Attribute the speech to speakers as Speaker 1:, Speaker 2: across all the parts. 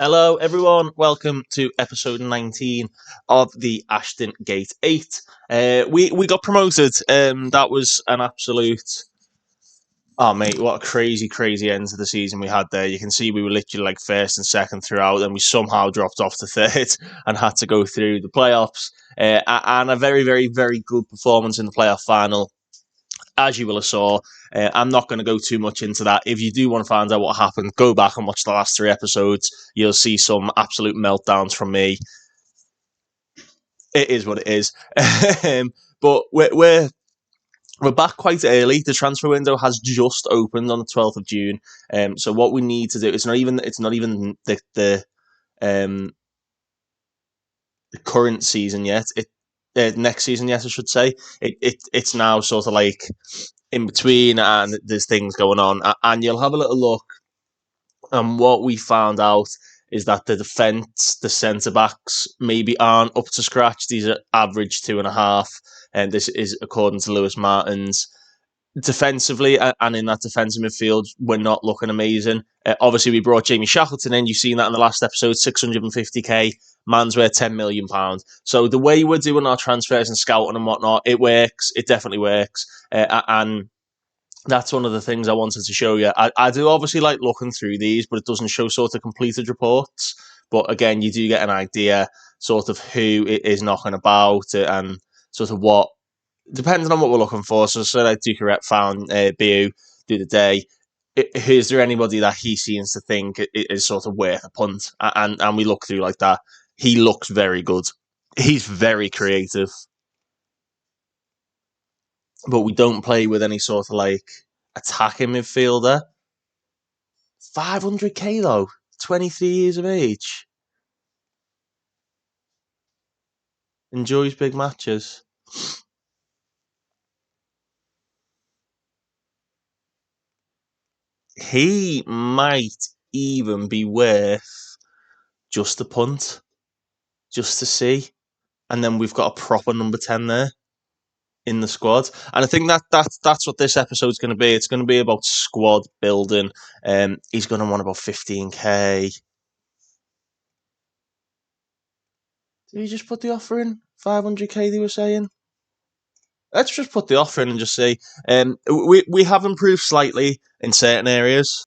Speaker 1: Hello, everyone. Welcome to episode 19 of the Ashton Gate 8. We got promoted. That was an absolute. Oh, mate, what a crazy end to the season we had there. You can see we were literally like first and second throughout, and we somehow dropped off to third and had to go through the playoffs. And a very good performance in the playoff final, as you will have saw. I'm not going to go too much into that. If you do want to find out what happened, go back and watch the last three episodes. You'll see some absolute meltdowns from me. It is what it is. But we're back quite early. The transfer window has just opened on the 12th of June. So what we need to do, it's not even um, the current season yet. Next season yet, I should say. It's now sort of like in between, and there's things going on. And you'll have a little look. And what we found out is that the defence, the centre backs, maybe aren't up to scratch. These are average 2.5, and this is according to Lewis Martins. Defensively and in that defensive midfield, we're not looking amazing. Obviously, we brought Jamie Shackleton in. You've seen that in the last episode, 650k. Man's worth £10 million. So the way we're doing our transfers and scouting and whatnot, it works. It definitely works. And that's one of the things I wanted to show you. I do obviously like looking through these, but it doesn't show sort of completed reports. But again, you do get an idea sort of who it is knocking about and sort of what, depending on what we're looking for. So like Ducaret found BU the other day. Is there anybody that he seems to think is sort of worth a punt? And we look through like that. He looks very good. He's very creative. But we don't play with any sort of like attacking midfielder. 500k though, 23 years of age. Enjoys big matches. He might even be worth just a punt, just to see. And then we've got a proper number 10 there in the squad. And I think that's what this episode's going to be. It's going to be about squad building. He's going to want about 15k. Did he just put the offer in? 500k, they were saying? Let's just put the offer in and just say we have improved slightly in certain areas.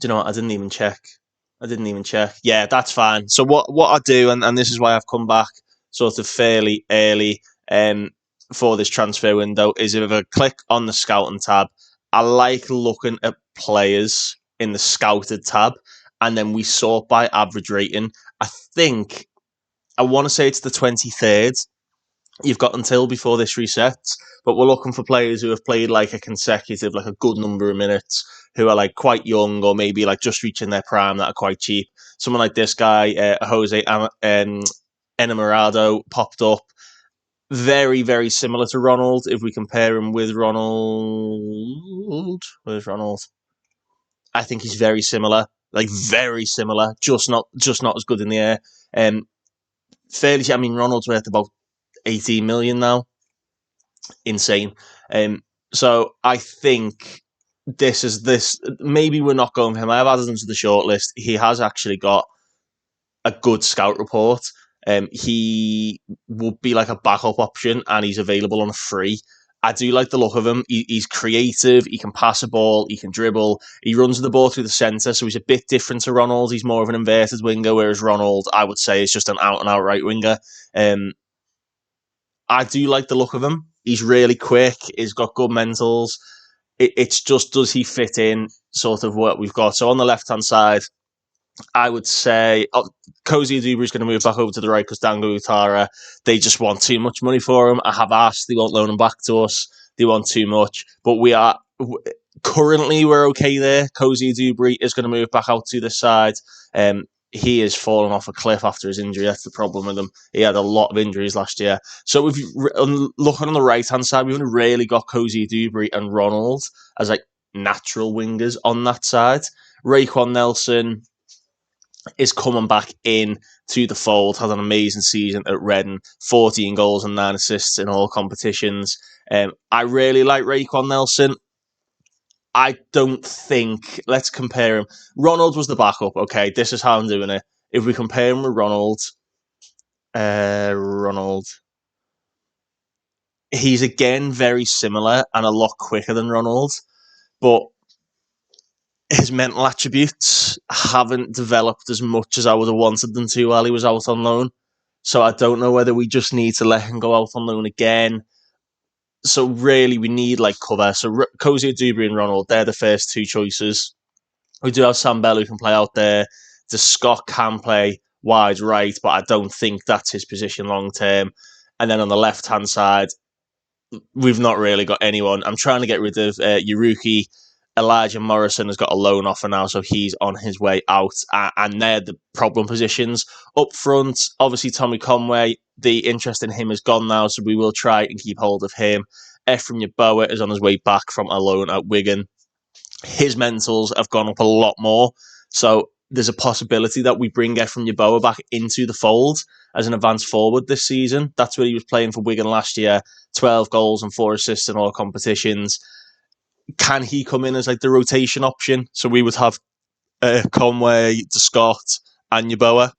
Speaker 1: Do you know what? I didn't even check. Yeah, that's fine. So what I do, and this is why I've come back sort of fairly early for this transfer window, is if I click on the scouting tab, I like looking at players in the scouted tab, and then we sort by average rating. I want to say it's the 23rd. You've got until before this resets, but we're looking for players who have played like a consecutive, like a good number of minutes, who are like quite young or maybe like just reaching their prime that are quite cheap. Someone like this guy, Jose Enamorado, popped up. Very similar to Ronald. If we compare him with Ronald, where's Ronald? I think he's very similar, like very similar, just not as good in the air. Fairly, I mean, Ronald's worth about 18 million now. Insane. So I think this. Maybe we're not going for him. I have added him to the shortlist. He has actually got a good scout report. He would be like a backup option, and he's available on a free. I do like the look of him. He's creative. He can pass a ball. He can dribble. He runs the ball through the centre, so he's a bit different to Ronald. He's more of an inverted winger, whereas Ronald, I would say, is just an out-and-out right winger. I do like the look of him. He's really quick. He's got good mentals. It's just, does he fit in sort of what we've got? So on the left-hand side, I would say Cozy Aduba is going to move back over to the right because Dango Utara, they just want too much money for him. I have asked, they won't loan him back to us. They want too much. But currently we're okay there. Cozy Aduba is going to move back out to the side. He is falling off a cliff after his injury. That's the problem with him. He had a lot of injuries last year. So if you looking on the right-hand side, we've only really got Cozy Aduba and Ronald as like natural wingers on that side. Raekwon Nelson is coming back in to the fold, had an amazing season at Reading, 14 goals and 9 assists in all competitions. I really like Raekwon Nelson. I don't think. Let's compare him. Ronald was the backup. Okay, this is how I'm doing it. If we compare him with Ronald, he's again very similar and a lot quicker than Ronald, but his mental attributes haven't developed as much as I would have wanted them to while he was out on loan. So I don't know whether we just need to let him go out on loan again. So really, we need like cover. So Cozy, Dubry, and Ronald, they're the first two choices. We do have Sam Bell who can play out there. The Scott can play wide right, but I don't think that's his position long term. And then on the left hand side, we've not really got anyone. I'm trying to get rid of Yuruki. Elijah Morrison has got a loan offer now, so he's on his way out. And they're the problem positions. Up front, obviously, Tommy Conway, the interest in him is gone now, so we will try and keep hold of him. Ephraim Yeboah is on his way back from a loan at Wigan. His mentals have gone up a lot more. So there's a possibility that we bring Ephraim Yeboah back into the fold as an advance forward this season. That's where he was playing for Wigan last year. 12 goals and 4 assists in all competitions. Can he come in as like the rotation option? So we would have Conway, Scott, and Yeboah.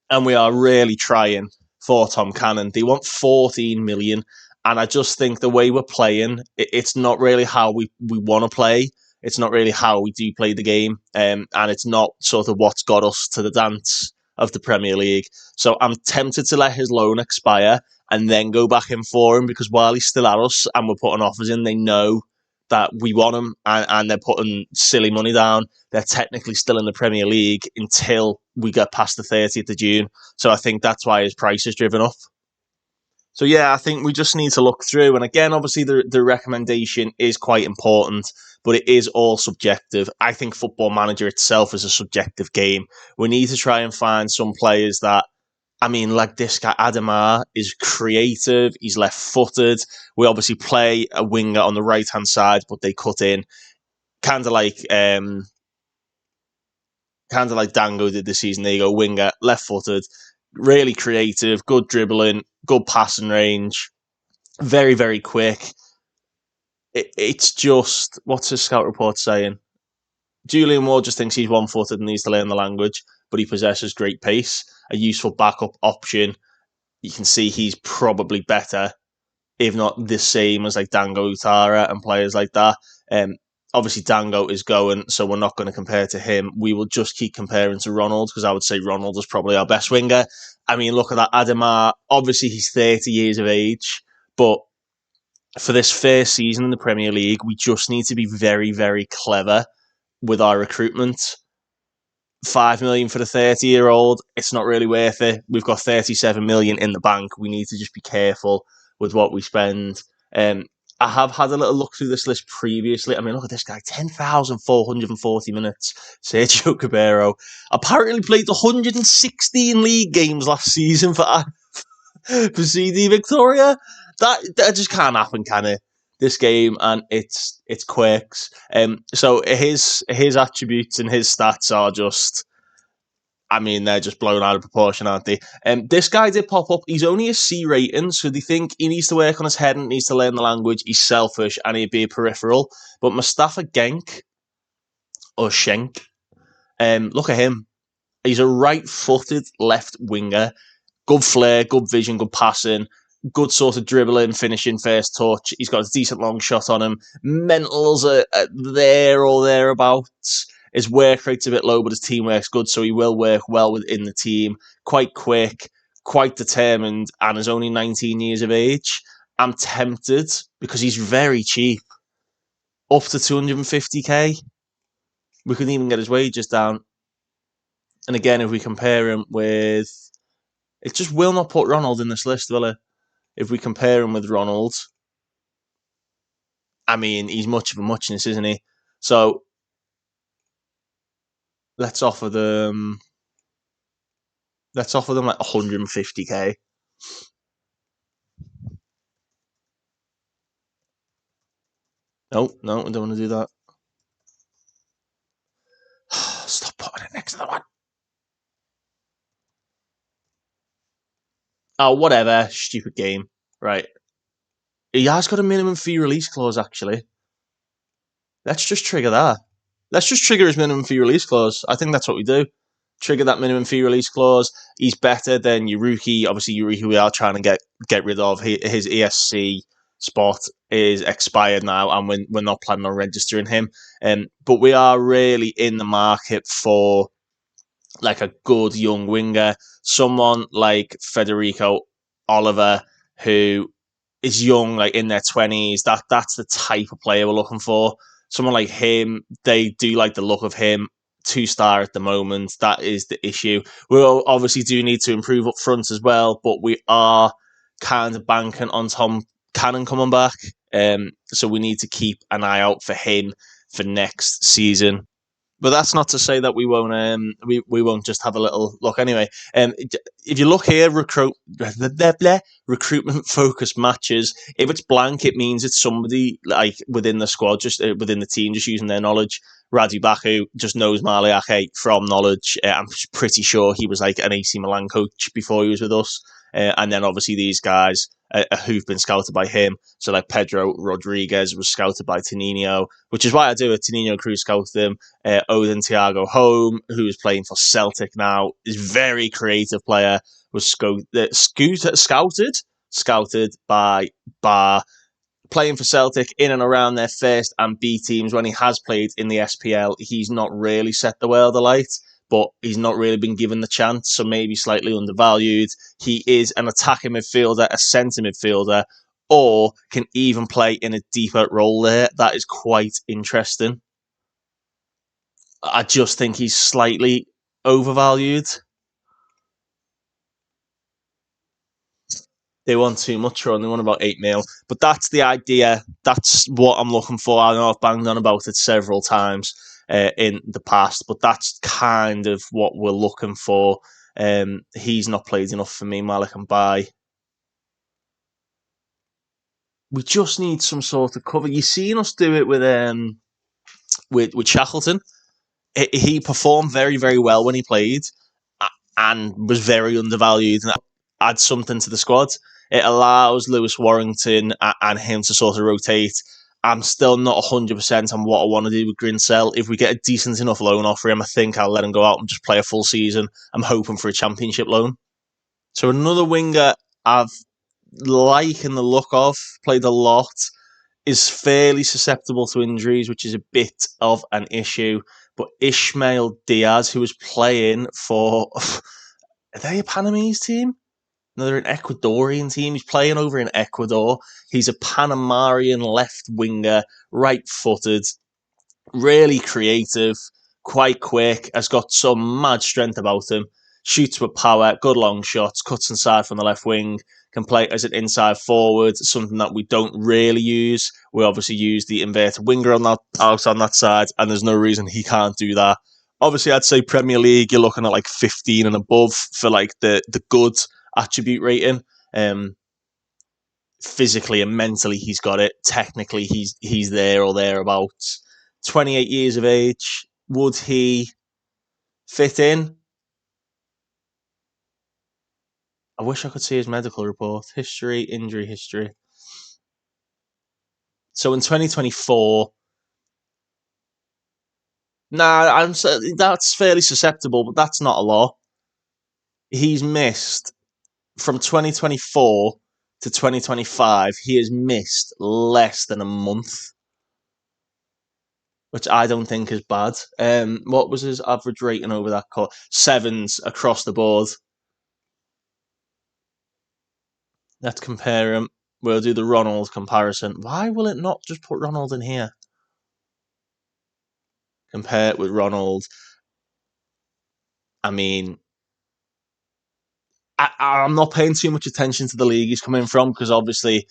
Speaker 1: And we are really trying for Tom Cannon. They want 14 million. And I just think the way we're playing, it's not really how we want to play. It's not really how we do play the game. And it's not sort of what's got us to the dance of the Premier League. So I'm tempted to let his loan expire and then go back in for him, because while he's still at us and we're putting offers in, they know that we want him, and they're putting silly money down. They're technically still in the Premier League until we get past the 30th of June. So I think that's why his price is driven up. So yeah, I think we just need to look through. And again, obviously the recommendation is quite important, but it is all subjective. I think Football Manager itself is a subjective game. We need to try and find some players that, I mean, like this guy, Adamar, is creative. He's left-footed. We obviously play a winger on the right-hand side, but they cut in. Kind of like Dango did this season. There you go, winger, left-footed, really creative, good dribbling, good passing range, very, very quick. It's just, what's his scout report saying? Julian Ward just thinks he's one-footed and needs to learn the language, but he possesses great pace, a useful backup option. You can see he's probably better, if not the same as like Dango Utara and players like that. Obviously, Dango is going, so we're not going to compare to him. We will just keep comparing to Ronald, because I would say Ronald is probably our best winger. I mean, look at that. Adamar, obviously he's 30 years of age, but for this first season in the Premier League, we just need to be very, very clever with our recruitment. 5 million for the 30-year-old, it's not really worth it. We've got 37 million in the bank. We need to just be careful with what we spend. I have had a little look through this list previously. I mean, look at this guy, 10,440 minutes. Sergio Cabero apparently played 116 league games last season for CD Victoria. That just can't happen, can it? This game, and it's quirks. So his attributes and his stats are just, I mean, they're just blown out of proportion, aren't they? This guy did pop up. He's only a C rating, so they think he needs to work on his head and needs to learn the language. He's selfish and he'd be a peripheral. But Mustafa Genk, or Schenk, look at him. He's a right-footed left winger. Good flair, good vision, good passing, good sort of dribbling, finishing, first touch. He's got a decent long shot on him. Mentals are there or thereabouts. His work rate's a bit low, but his teamwork's good, so he will work well within the team. Quite quick, quite determined, and is only 19 years of age. I'm tempted, because he's very cheap. Up to 250k. We could even get his wages down. And again, if we compare him with... It just will not put Ronald in this list, will it? If we compare him with Ronald, I mean, he's much of a muchness, isn't he? So let's offer them like 150k. No, I don't want to do that. Stop putting it next to the one. Oh, whatever. Stupid game. Right. He has got a minimum fee release clause, actually. Let's just trigger that. Let's just trigger his minimum fee release clause. I think that's what we do. Trigger that minimum fee release clause. He's better than Yuruki. Obviously, Yuruki we are trying to get rid of. His ESC spot is expired now, and we're not planning on registering him. But we are really in the market for like a good young winger, someone like Federico Oliver, who is young, like in their 20s. That's the type of player we're looking for. Someone like him, they do like the look of him. 2-star at the moment. That is the issue. We obviously do need to improve up front as well, but we are kind of banking on Tom Cannon coming back. So we need to keep an eye out for him for next season. But that's not to say that we won't just have a little look anyway. If you look here, recruitment focused matches. If it's blank, it means it's somebody like within the squad, just within the team, just using their knowledge. Radu Baku just knows Maliake from knowledge. I'm pretty sure he was like an AC Milan coach before he was with us. And then obviously these guys who've been scouted by him. So like Pedro Rodriguez was scouted by Tenino, which is why I do it. Tenino Cruz scouted him. Odin Thiago Home, who is playing for Celtic now, is a very creative player, was scouted by Bar, playing for Celtic in and around their first and B teams. When he has played in the SPL, he's not really set the world alight, but he's not really been given the chance, so maybe slightly undervalued. He is an attacking midfielder, a centre midfielder, or can even play in a deeper role there. That is quite interesting. I just think he's slightly overvalued. They want too much for him. They want about 8 mil. But that's the idea. That's what I'm looking for. I know I've banged on about it several times in the past, but that's kind of what we're looking for. He's not played enough for me, Malik and Bai. We just need some sort of cover. You've seen us do it with Shackleton. He performed very, very well when he played and was very undervalued and adds something to the squad. It allows Lewis Warrington and him to sort of rotate. I'm still not 100% on what I want to do with Grinsell. If we get a decent enough loan offer him, I think I'll let him go out and just play a full season. I'm hoping for a championship loan. So another winger I've liking the look of, played a lot, is fairly susceptible to injuries, which is a bit of an issue. But Ishmael Diaz, who was playing for, are they a Panamese team? No, they're an Ecuadorian team. He's playing over in Ecuador. He's a Panamanian left winger, right footed, really creative, quite quick, has got some mad strength about him, shoots with power, good long shots, cuts inside from the left wing, can play as an inside forward, something that we don't really use. We obviously use the inverted winger on that out on that side, and there's no reason he can't do that. Obviously, I'd say Premier League, you're looking at like 15 and above for like the good attribute rating. Physically and mentally, he's got it. Technically, he's there or thereabouts. 28 years of age. Would he fit in? I wish I could see his medical report. History, injury history. So in 2024, that's fairly susceptible, but that's not a lot. He's missed from 2024 to 2025. He has missed less than a month, which I don't think is bad. What was his average rating over that court? 7s across the board. Let's compare him. We'll do the Ronald comparison. Why will it not just put Ronald in here? Compare it with Ronald. I mean, I'm not paying too much attention to the league he's coming from because obviously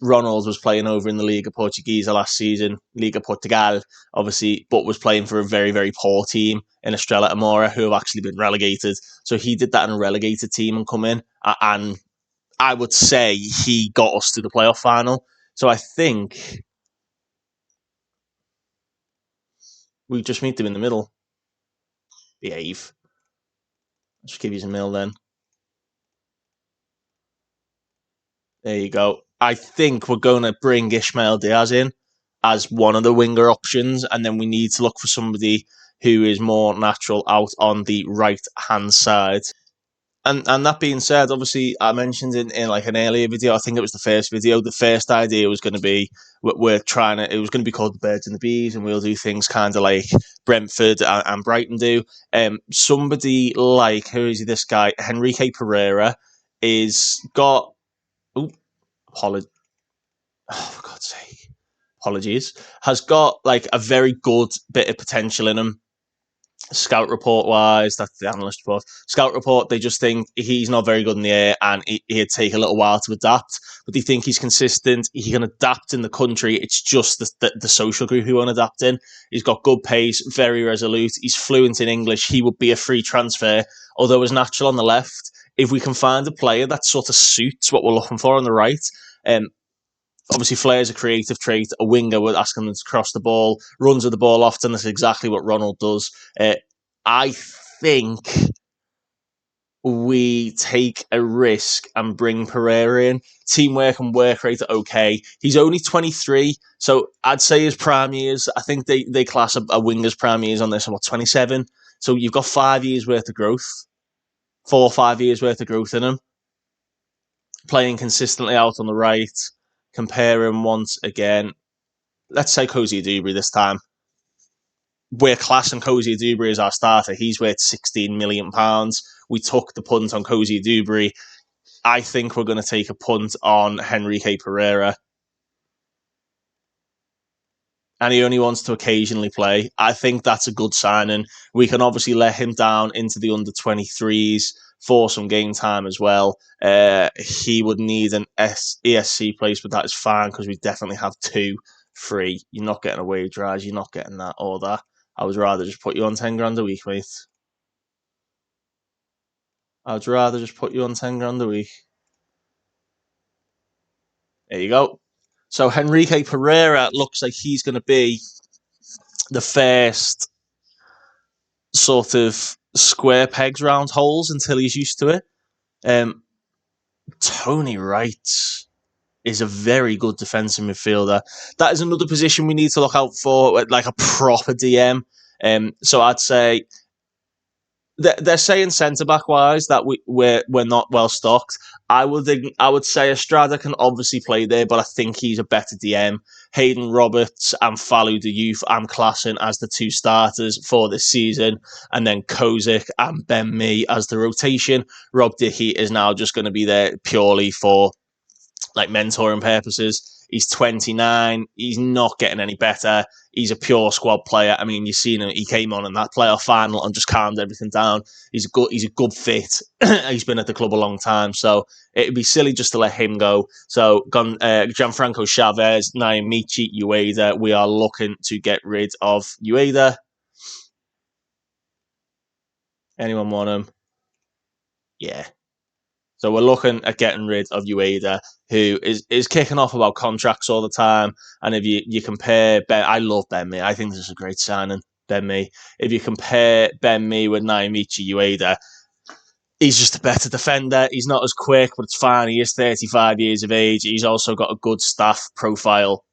Speaker 1: Ronald was playing over in the Liga Portuguesa last season, Liga Portugal, obviously, but was playing for a very, very poor team in Estrela Amora who have actually been relegated. So he did that in a relegated team and come in, and I would say he got us to the playoff final. So I think we just meet them in the middle. Behave. Just give you a mill then. There you go. I think we're going to bring Ishmael Diaz in as one of the winger options, and then we need to look for somebody who is more natural out on the right hand side. And that being said, obviously, I mentioned in like an earlier video, I think it was the first video, the first idea was going to be we're trying to, it was going to be called the Birds and the Bees, and we'll do things kind of like Brentford and Brighton do. Somebody like, who is he, this guy, Henrique Pereira, is got, oh, for God's sake, apologies, has got like a very good bit of potential in him. Scout report wise, that's the analyst report. Scout report, they just think he's not very good in the air and he'd take a little while to adapt. But they think he's consistent. He can adapt in the country. It's just the social group who won't adapt in. He's got good pace, very resolute. He's fluent in English. He would be a free transfer, although as natural on the left. If we can find a player that sort of suits what we're looking for on the right, obviously, Flair's a creative trait. A winger would ask him to cross the ball, runs with the ball often. That's exactly what Ronald does. I think we take a risk and bring Pereira in. Teamwork and work rate are okay. He's only 23, so I'd say his prime years, I think they class a winger's prime years on this, 27. So you've got 5 years worth of growth, 4 or 5 years worth of growth in him. Playing consistently out on the right. Compare him once again. Let's say Cozy Dewberry this time. We're classing Cozy Dewberry as our starter. He's worth £16 million. We took the punt on Cozy Dewberry. I think we're going to take a punt on Henrique Pereira. And he only wants to occasionally play. I think that's a good signing. We can obviously let him down into the under-23s for some game time as well. He would need an ESC place, but that is fine because we definitely have 2 free. You're not getting a wage rise. You're not getting that or that. I would rather just put you on 10 grand a week, mate. I'd rather just put you on 10 grand a week. There you go. So Henrique Pereira looks like he's going to be the first sort of square pegs round holes until he's used to it. Tony Wright is a very good defensive midfielder. That is another position we need to look out for, like a proper DM. So I'd say they're saying centre back wise that we're not well stocked. I would say Estrada can obviously play there, but I think he's a better DM. Hayden Roberts and Fallou Diouf I'm classing as the 2 starters for this season, and then Kozik and Ben Mee as the rotation. Rob Dickey is now just going to be there purely for like mentoring purposes. He's 29. He's not getting any better. He's a pure squad player. I mean, you've seen him. He came on in that playoff final and just calmed everything down. He's a good fit. He's been at the club a long time, so it'd be silly just to let him go. So, Gianfranco Chavez, Naimichi, Ueda. We are looking to get rid of Ueda. Anyone want him? Yeah. So we're looking at getting rid of Ueda, who is kicking off about contracts all the time. And if you compare Ben, I love Ben Mee. I think this is a great signing, Ben Mee. If you compare Ben Mee with Naimichi Ueda, he's just a better defender. He's not as quick, but it's fine. He is 35 years of age. He's also got a good staff profile.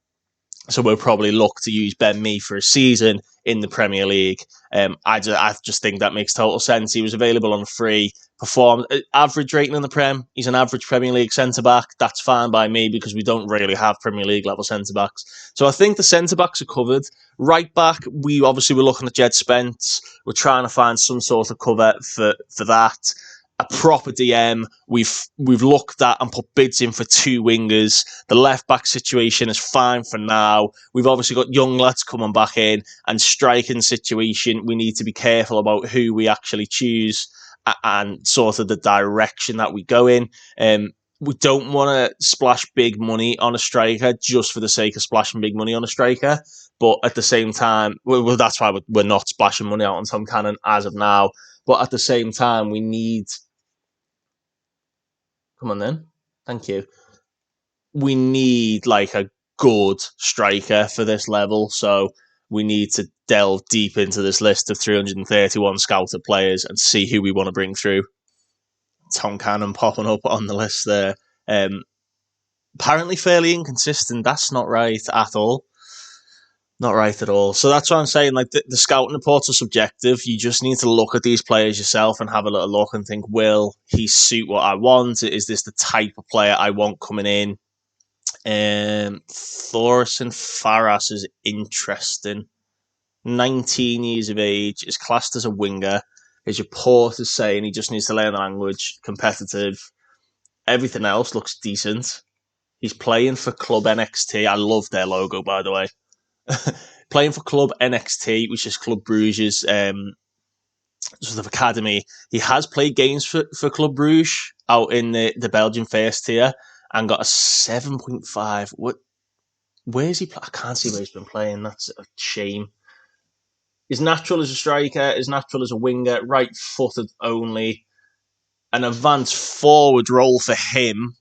Speaker 1: So we'll probably look to use Ben Mee for a season in the Premier League. I just think that makes total sense. He was available on free, performed average rating in the Prem. He's an average Premier League centre-back. That's fine by me because we don't really have Premier League level centre-backs. So I think the centre-backs are covered. Right back, we obviously were looking at Jed Spence. We're trying to find some sort of cover for that. A proper DM. We've looked at and put bids in for 2 wingers. The left back situation is fine for now. We've obviously got young lads coming back in, and striking situation. We need to be careful about who we actually choose and sort of the direction that we go in. We don't want to splash big money on a striker just for the sake of splashing big money on a striker. But at the same time, well that's why we're not splashing money out on Tom Cannon as of now. But at the same time, we need. Come on then. Thank you. We need like a good striker for this level. So we need to delve deep into this list of 331 scouted players and see who we want to bring through. Tom Cannon popping up on the list there. Apparently fairly inconsistent. That's not right at all. Not right at all. So that's what I'm saying. Like the scouting reports are subjective. You just need to look at these players yourself and have a little look and think, will he suit what I want? Is this the type of player I want coming in? Thorson Faras is interesting. 19 years of age, is classed as a winger. His report is saying he just needs to learn the language, competitive. Everything else looks decent. He's playing for Club NXT. I love their logo, by the way. Playing for Club NXT, which is Club Bruges' sort of academy. He has played games for Club Bruges out in the Belgian first tier and got a 7.5. Where's he? I can't see where he's been playing. That's a shame. He's natural as a striker, he's natural as a winger, right-footed only. An advanced forward role for him,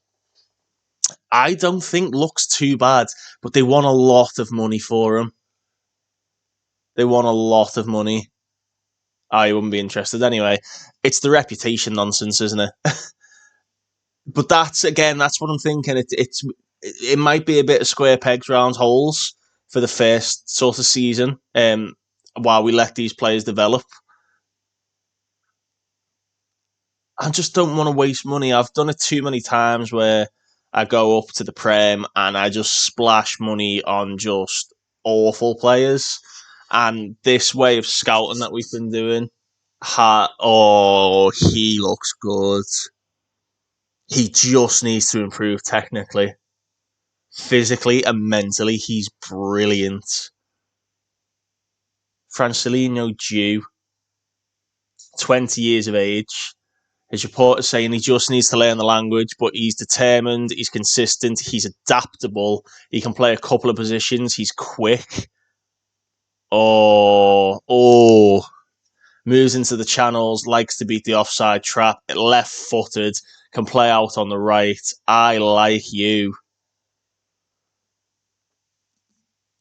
Speaker 1: I don't think looks too bad, but they want a lot of money for him. They want a lot of money. I wouldn't be interested anyway. It's the reputation nonsense, isn't it? But that's what I'm thinking. It might be a bit of square pegs round holes for the first sort of season, while we let these players develop. I just don't want to waste money. I've done it too many times where I go up to the Prem and I just splash money on just awful players. And this way of scouting that we've been doing, he looks good. He just needs to improve technically. Physically and mentally, he's brilliant. Francilino Jew, 20 years of age. His report is saying he just needs to learn the language, but he's determined, he's consistent, he's adaptable, he can play a couple of positions, he's quick. Moves into the channels, likes to beat the offside trap, left-footed, can play out on the right. I like you.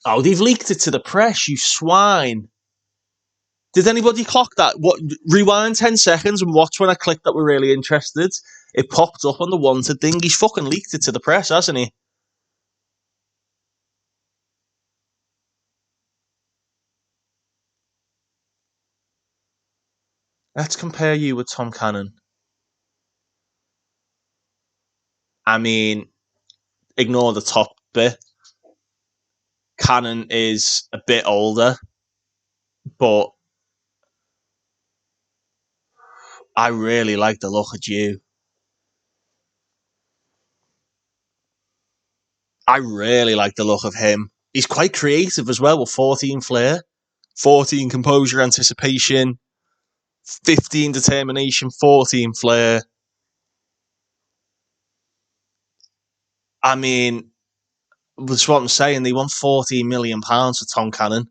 Speaker 1: Oh, they've leaked it to the press, you swine. Did anybody clock that? Rewind 10 seconds and watch when I clicked that we're really interested. It popped up on the wanted thing. He's fucking leaked it to the press, hasn't he? Let's compare you with Tom Cannon. I mean, ignore the top bit. Cannon is a bit older, but I really like the look of you. I really like the look of him. He's quite creative as well with 14 flair, 14 composure anticipation, 15 determination, 14 flair. I mean, that's what I'm saying. They won £14 million for Tom Cannon.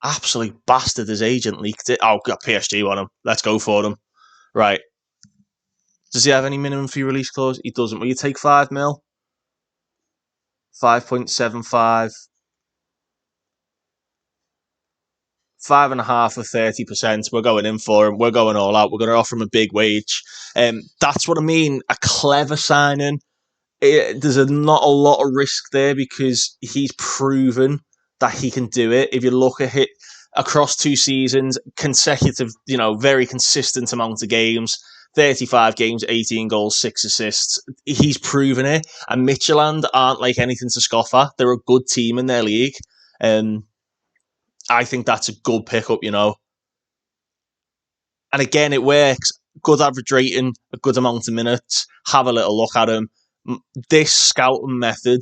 Speaker 1: Absolute bastard, his agent leaked it. Oh, got PSG on him. Let's go for them. Right. Does he have any minimum fee release clause? He doesn't. Will you take 5 mil? 5.75. 5.5 for 30%. We're going in for him. We're going all out. We're going to offer him a big wage. That's what I mean. A clever signing. There's not a lot of risk there because he's proven that he can do it. If you look at it across 2 seasons, consecutive, very consistent amount of games, 35 games, 18 goals, 6 assists. He's proven it. And Midtjylland aren't like anything to scoff at. They're a good team in their league. I think that's a good pickup. And again, it works. Good average rating, a good amount of minutes. Have a little look at him. This scouting method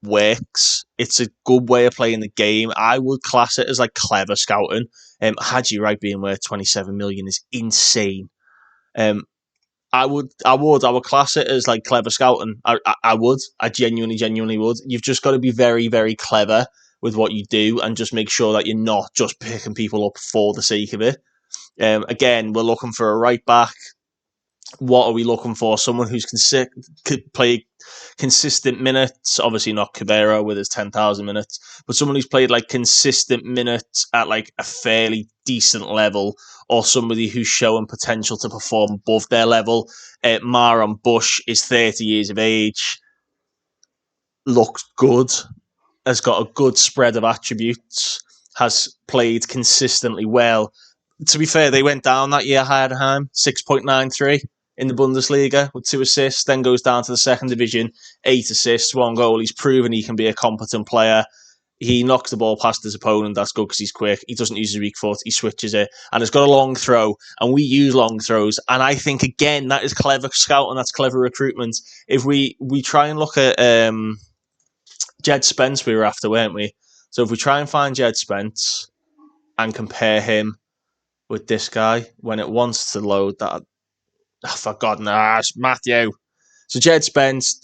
Speaker 1: works. It's a good way of playing the game. I would class it as like clever scouting. Haji Wright being worth 27 million is insane. I would class it as like clever scouting. I would. I genuinely would. You've just got to be very, very clever with what you do and just make sure that you're not just picking people up for the sake of it. Again, we're looking for a right back. What are we looking for? Someone who's could play consistent minutes. Obviously not Cabrera with his 10,000 minutes, but someone who's played like consistent minutes at like a fairly decent level, or somebody who's showing potential to perform above their level. Maron Bush is 30 years of age. looks good, has got a good spread of attributes, has played consistently well. To be fair, they went down that year, Heidenheim, 6.93 in the Bundesliga with 2 assists, then goes down to the second division, 8 assists, 1 goal. He's proven he can be a competent player. He knocks the ball past his opponent. That's good because he's quick. He doesn't use his weak foot. He switches it. And has got a long throw. And we use long throws. And I think, again, that is clever scouting. That's clever recruitment. If we try and look at Jed Spence we were after, weren't we? So if we try and find Jed Spence and compare him with this guy, when it wants to load that, for God, no, Matthew. So Jed Spence,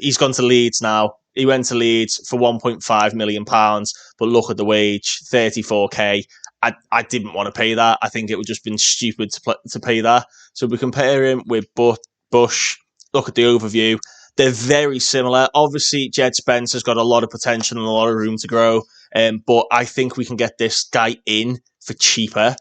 Speaker 1: he's gone to Leeds now. He went to Leeds for £1.5 million, but look at the wage, 34k. I didn't want to pay that. I think it would just been stupid to pay that. So we compare him with Bush. Look at the overview. They're very similar. Obviously, Jed Spence has got a lot of potential and a lot of room to grow. But I think we can get this guy in for cheaper,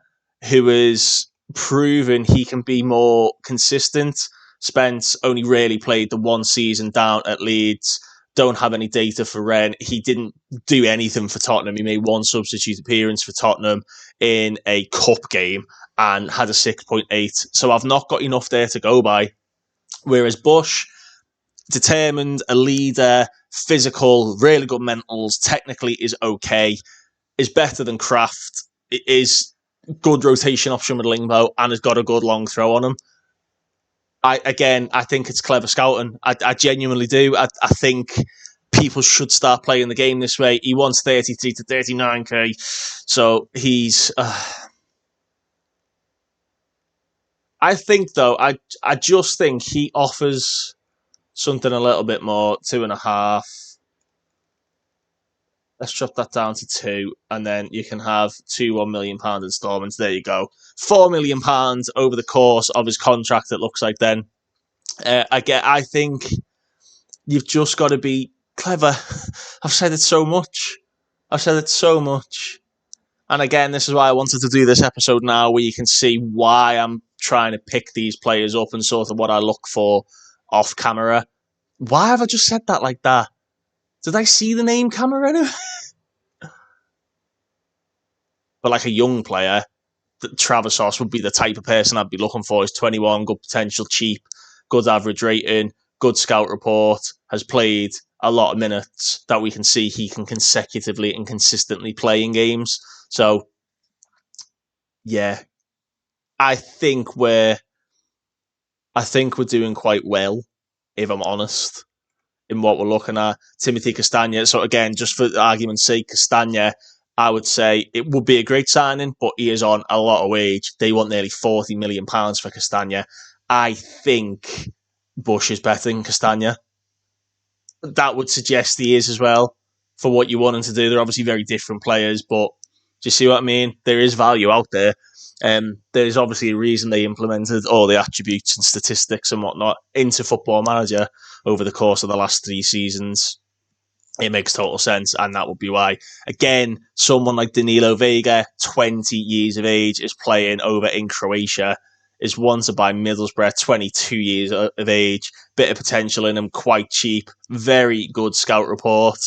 Speaker 1: who has proven he can be more consistent. Spence only really played the one season down at Leeds. Don't have any data for Rennes. He didn't do anything for Tottenham. He made 1 substitute appearance for Tottenham in a cup game and had a 6.8. So I've not got enough there to go by. Whereas Bush, determined, a leader, physical, really good mentals, technically is okay, is better than Kraft, is good rotation option with Lingbo, and has got a good long throw on him. I think it's clever scouting. I genuinely do. I think people should start playing the game this way. He wants 33 to 39k, so he's... I think, though, I just think he offers something a little bit more, 2.5. Let's drop that down to 2, and then you can have 2 £1 million instalments. There you go. £4 million over the course of his contract, it looks like then. I think you've just got to be clever. I've said it so much. And again, this is why I wanted to do this episode now, where you can see why I'm trying to pick these players up and sort of what I look for off camera. Why have I just said that like that? Did I see the name Camerino? But like a young player, Travisos would be the type of person I'd be looking for. He's 21, good potential, cheap, good average rating, good scout report, has played a lot of minutes that we can see he can consecutively and consistently play in games. So, yeah, I think we're doing quite well, if I'm honest, in what we're looking at. Timothy Castagna. So again, just for argument's sake, Castagna, I would say it would be a great signing, but he is on a lot of wage. They want nearly £40 million for Castagna. I think Bush is better than Castagna. That would suggest he is as well, for what you want him to do. They're obviously very different players, but do you see what I mean? There is value out there. There's obviously a reason they implemented all the attributes and statistics and whatnot into Football Manager over the course of the last 3 seasons. It makes total sense, and that would be why. Again, someone like Danilo Vega, 20 years of age, is playing over in Croatia, is wanted by Middlesbrough, 22 years of age, bit of potential in him, quite cheap, very good scout report.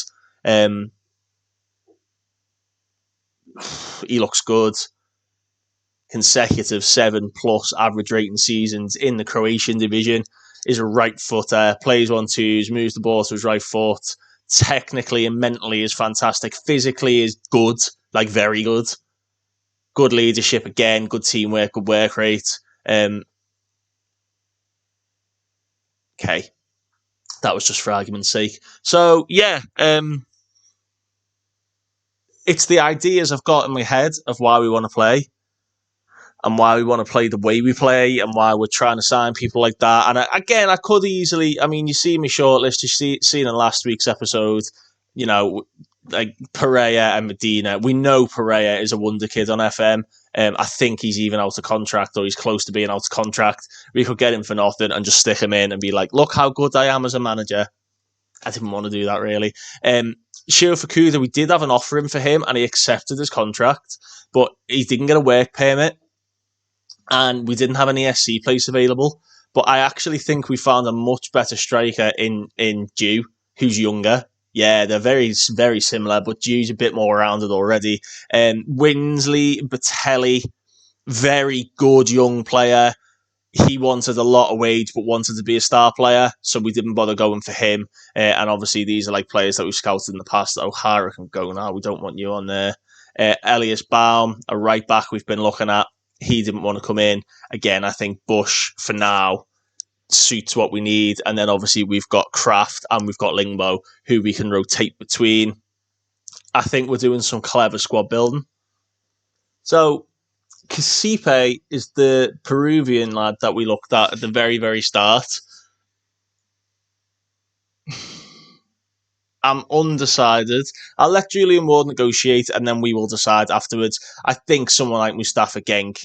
Speaker 1: He looks good. Consecutive 7+ average rating seasons in the Croatian division. Is a right footer, plays 1-2s, moves the ball to his right foot. Technically and mentally is fantastic. Physically is good, like very good. Good leadership again, good teamwork, good work rate. Okay. That was just for argument's sake. So, yeah, it's the ideas I've got in my head of why we want to play and why we want to play the way we play and why we're trying to sign people like that. And I could easily, you see me shortlist, you seen in last week's episode, like Pereira and Medina. We know Pereira is a wonder kid on FM. I think he's even out of contract, or he's close to being out of contract. We could get him for nothing and just stick him in and be like, look how good I am as a manager. I didn't want to do that, really. Shiro Fukuda, we did have an offer in for him and he accepted his contract, but he didn't get a work permit and we didn't have any SC place available. But I actually think we found a much better striker in Dew, who's younger, Yeah, they're very, very similar, but Jude's a bit more rounded already. Winsley, Batelli, very good young player. He wanted a lot of wage, but wanted to be a star player, so we didn't bother going for him. And obviously, these are like players that we've scouted in the past. O'Hara can go now. We don't want you on there. Elias Baum, a right back we've been looking at. He didn't want to come in. Again, I think Bush, for now, suits what we need. And then obviously we've got Kraft and we've got Lingbo, who we can rotate between. I think we're doing some clever squad building. So Casipe is the Peruvian lad that we looked at the very, very start. I'm undecided. I'll let Julian Ward negotiate and then we will decide afterwards. I think someone like Mustafa Genk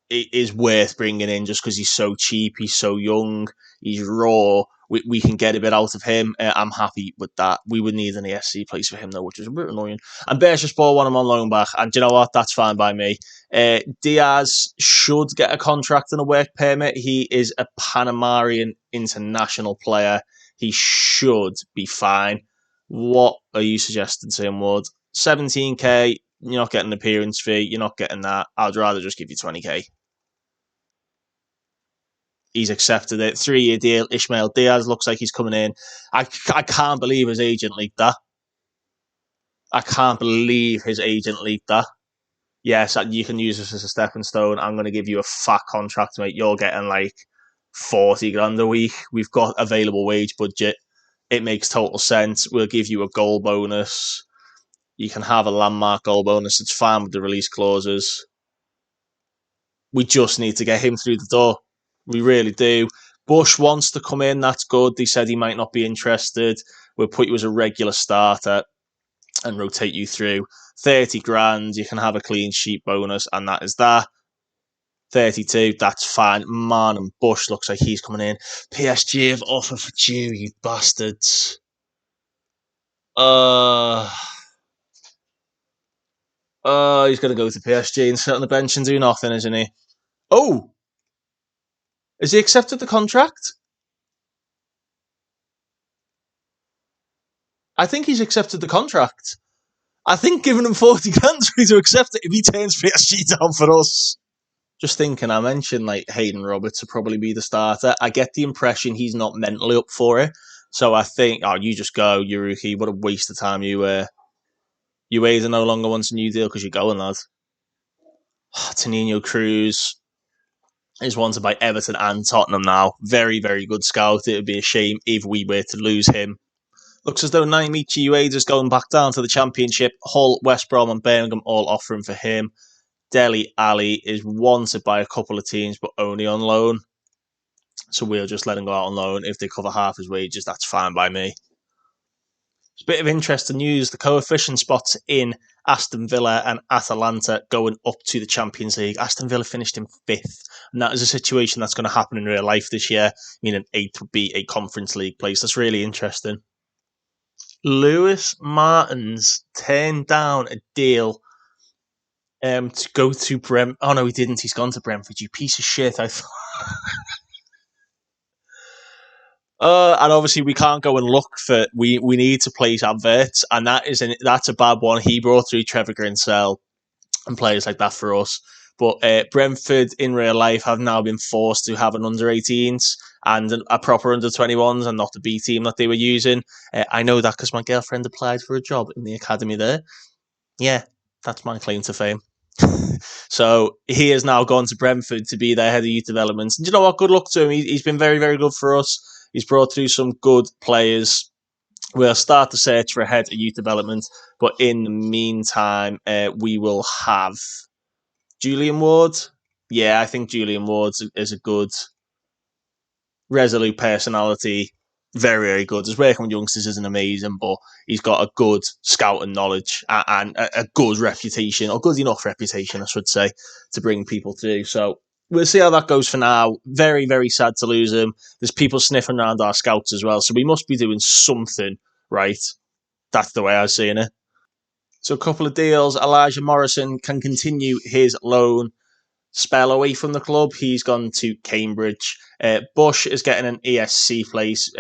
Speaker 1: is worth bringing in just because he's so cheap, he's so young, he's raw. We can get a bit out of him. I'm happy with that. We would need an ESC place for him though, which is a bit annoying. And Beersheba want him on loan back, and do you know what? That's fine by me. Diaz should get a contract and a work permit. He is a Panamanian international player. He should be fine. What are you suggesting to him, Wood? 17k. You're not getting an appearance fee. You're not getting that. I'd rather just give you 20k. He's accepted it. 3-year deal. Ishmael Diaz looks like he's coming in. I can't believe his agent leaked that. I can't believe his agent leaked that. Yes, you can use this as a stepping stone. I'm going to give you a fat contract, mate. You're getting like 40 grand a week. We've got available wage budget. It makes total sense. We'll give you a goal bonus. You can have a landmark goal bonus. It's fine with the release clauses. We just need to get him through the door. We really do. Bush wants to come in. That's good. They said he might not be interested. We'll put you as a regular starter and rotate you through. 30 grand. You can have a clean sheet bonus, and that is that. 32, that's fine. Man, and Bush looks like he's coming in. PSG have offered for you, you bastards. He's going to go to PSG and sit on the bench and do nothing, isn't he? Oh, has he accepted the contract? I think he's accepted the contract. I think giving him 40 grand for him to accept it if he turns PSG down for us. Just thinking, I mentioned like Hayden Roberts to probably be the starter. I get the impression he's not mentally up for it. So I think, you just go, Yuruki. What a waste of time you were. Ueda no longer wants a new deal because you're going, lad. Tanino Cruz is wanted by Everton and Tottenham now. Very, very good scout. It would be a shame if we were to lose him. Looks as though Naimichi Ueda's going back down to the Championship. Hull, West Brom and Birmingham all offering for him. Dele Alli is wanted by a couple of teams, but only on loan. So we'll just let him go out on loan. If they cover half his wages, that's fine by me. It's a bit of interesting news. The coefficient spots in Aston Villa and Atalanta going up to the Champions League. Aston Villa finished in 5th. And that is a situation that's going to happen in real life this year. Meaning 8th would be a Conference League place. That's really interesting. Lewis Martins turned down a deal to go to Brentford. Oh, no, he didn't. He's gone to Brentford. You piece of shit. I thought. And obviously we can't go and look for. We need to place adverts, and that's a bad one. He brought through Trevor Grinsell and players like that for us. But Brentford in real life have now been forced to have an under-18s and a proper under-21s and not the B team that they were using. I know that because my girlfriend applied for a job in the academy there. Yeah, that's my claim to fame. So he has now gone to Brentford to be their head of youth development. And you know what? Good luck to him. He's been very, very good for us. He's brought through some good players. We'll start the search for a head of youth development. But in the meantime, we will have Julian Ward. Yeah, I think Julian Ward is a good, resolute personality. Very, very good. His working with youngsters isn't amazing, but he's got a good scouting knowledge and a good reputation, or good enough reputation, I should say, to bring people through. So we'll see how that goes for now. Very, very sad to lose him. There's people sniffing around our scouts as well, so we must be doing something right. That's the way I'm seeing it. So a couple of deals. Elijah Morrison can continue his loan spell away from the club. He's gone to Cambridge. Bush is getting an ESC place.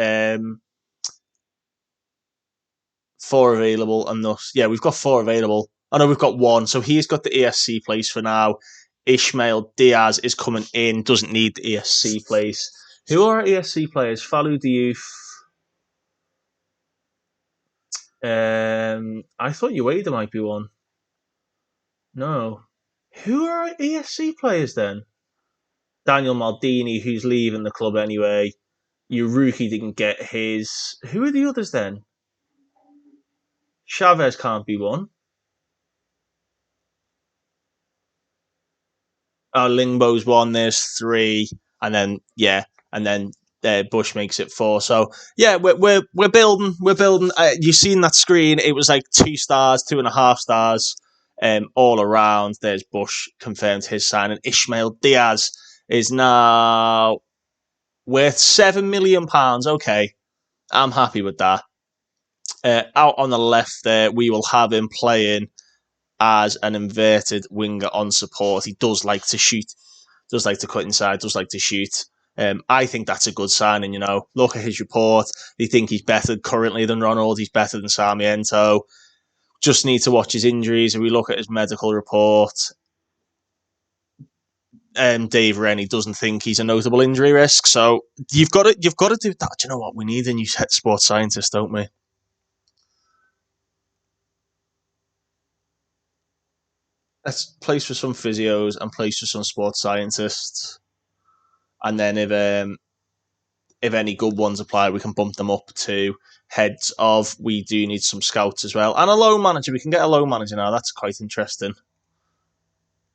Speaker 1: 4 available, and thus, yeah, we've got 4 available. Oh no, we've got 1. So he's got the ESC place for now. Ishmael Diaz is coming in, doesn't need the ESC place. Who are our ESC players? Falou Diouf. I thought Ueda might be one. No. Who are our ESC players then? Daniel Maldini, who's leaving the club anyway. Uruki didn't get his. Who are the others then? Chavez can't be one. Lingbo's one. There's 3, and then and then Bush makes it 4. So yeah, we're building. We're building. You seen that screen? It was like 2 stars, 2.5 stars, all around. There's Bush confirmed his signing. Ishmael Diaz is now worth £7 million. Okay, I'm happy with that. Out on the left there, we will have him playing as an inverted winger on support. He does like to shoot, does like to cut inside, does like to shoot. I think that's a good signing, Look at his report. They think he's better currently than Ronald. He's better than Sarmiento. Just need to watch his injuries. If we look at his medical report, Dave Rennie doesn't think he's a notable injury risk. So you've got to do that. Do you know what? We need a new sports scientist, don't we? Let's place for some physios and place for some sports scientists. And then if any good ones apply, we can bump them up to heads of. We do need some scouts as well. And a loan manager. We can get a loan manager now. That's quite interesting.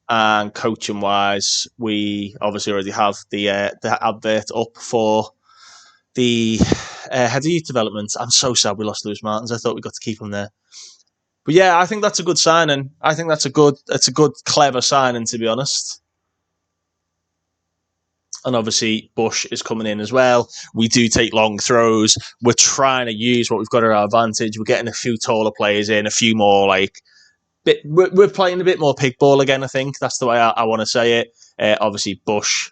Speaker 1: And coaching wise, we obviously already have the advert up for the head of youth development. I'm so sad we lost Lewis Martins. I thought we got to keep him there. But yeah, I think that's a good signing. I think that's a good, clever signing, to be honest. And obviously, Bush is coming in as well. We do take long throws. We're trying to use what we've got at our advantage. We're getting a few taller players in, a few more we're playing a bit more pig ball again. I think that's the way I want to say it. Obviously,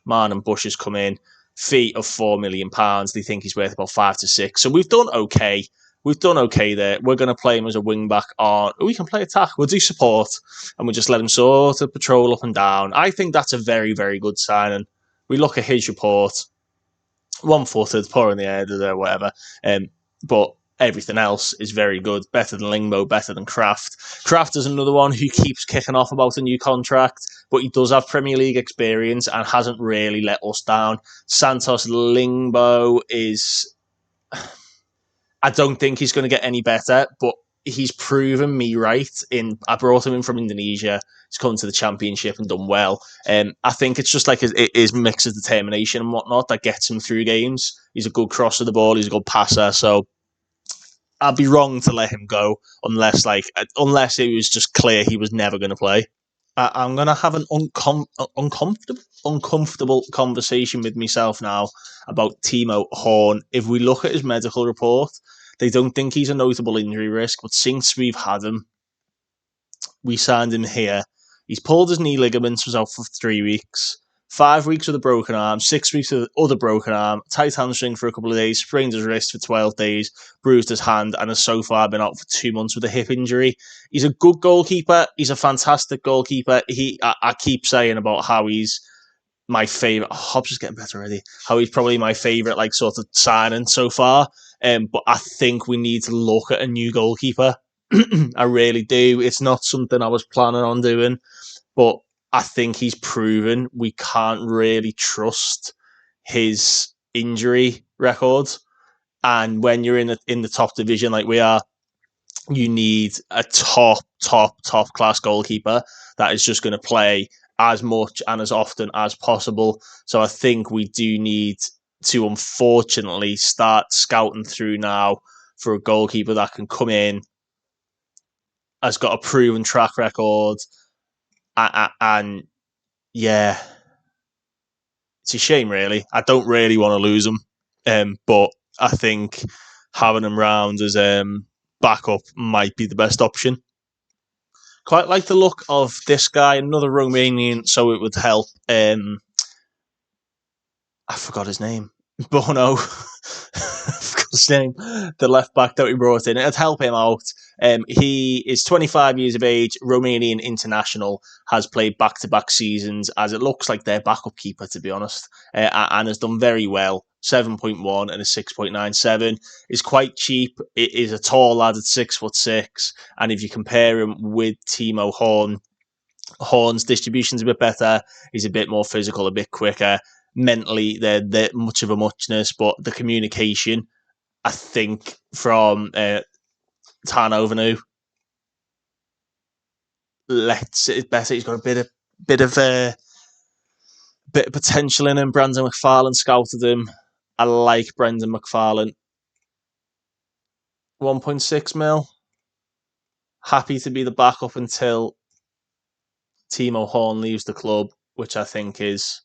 Speaker 1: Martin Bush has come in. Fee of £4 million. They think he's worth about 5 to 6. So we've done okay. We've done okay there. We're going to play him as a wing back on. We can play attack. We'll do support, and we'll just let him sort of patrol up and down. I think that's a very, very good signing. We look at his report, 1-footed, poor in the air, whatever. But everything else is very good. Better than Lingbo, better than Kraft. Kraft is another one who keeps kicking off about a new contract, but he does have Premier League experience and hasn't really let us down. Santos Lingbo is... I don't think he's going to get any better, but he's proven me right. I brought him in from Indonesia. He's come to the championship and done well. I think it's just like his mix of determination and whatnot that gets him through games. He's a good crosser of the ball. He's a good passer. So I'd be wrong to let him go unless it was just clear he was never going to play. I'm going to have an uncomfortable conversation with myself now about Timo Horn. If we look at his medical report, they don't think he's a notable injury risk, but since we've had him, we signed him here. He's pulled his knee ligaments, was out for 3 weeks. 5 weeks with a broken arm, 6 weeks with other broken arm, tight hamstring for a couple of days, sprained his wrist for 12 days, bruised his hand, and has so far been out for 2 months with a hip injury. He's a good goalkeeper. He's a fantastic goalkeeper. I keep saying about how he's my favourite. Oh, Hobbs is getting better already. How he's probably my favourite sort of signing so far. But I think we need to look at a new goalkeeper. I really do. It's not something I was planning on doing, but I think he's proven we can't really trust his injury record. And when you're in the top division like we are, you need a top class goalkeeper that is just going to play as much and as often as possible. So I think we do need to, unfortunately, start scouting through now for a goalkeeper that can come in, has got a proven track record, and yeah, it's a shame, really. I don't really want to lose him, but I think having him round as backup might be the best option. Quite like the look of this guy, another Romanian, so it would help. I forgot his name. Bono. his name, the left back that we brought in. It'd help him out. He is 25 years of age, Romanian international, has played back-to-back seasons as it looks like their backup keeper, to be honest, and has done very well. 7.1 and a 6.97 is quite cheap. It is a tall lad at 6'6", and if you compare him with Timo Horn's distribution's a bit better. He's a bit more physical, a bit quicker. Mentally, they're much of a muchness, but the communication, I think, from Tarnovanu lets it better. He's got a bit of potential in him. Brandon McFarlane scouted him. I like Brendan McFarlane. 1.6 mil. Happy to be the backup until Timo Horn leaves the club, which I think is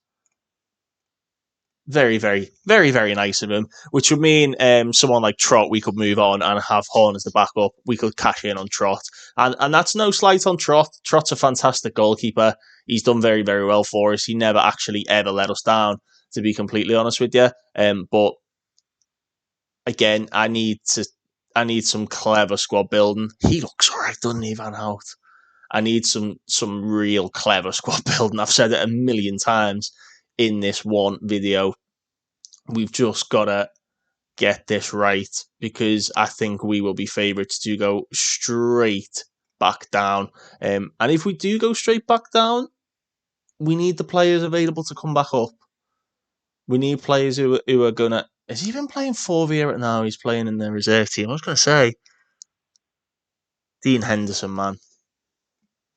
Speaker 1: very, very, very, very nice of him. Which would mean someone like Trott, we could move on and have Horn as the backup. We could cash in on Trott. And that's no slight on Trott. Trott's a fantastic goalkeeper. He's done very, very well for us. He never actually ever let us down, to be completely honest with you. But again, I need some clever squad building. He looks alright, doesn't he, Van Hout? I need some real clever squad building. I've said it a million times in this one video. We've just got to get this right because I think we will be favourites to go straight back down. And if we do go straight back down, we need the players available to come back up. We need players who are going to... Is he even playing 4v right now? He's playing in the reserve team. I was going to say, Dean Henderson, man.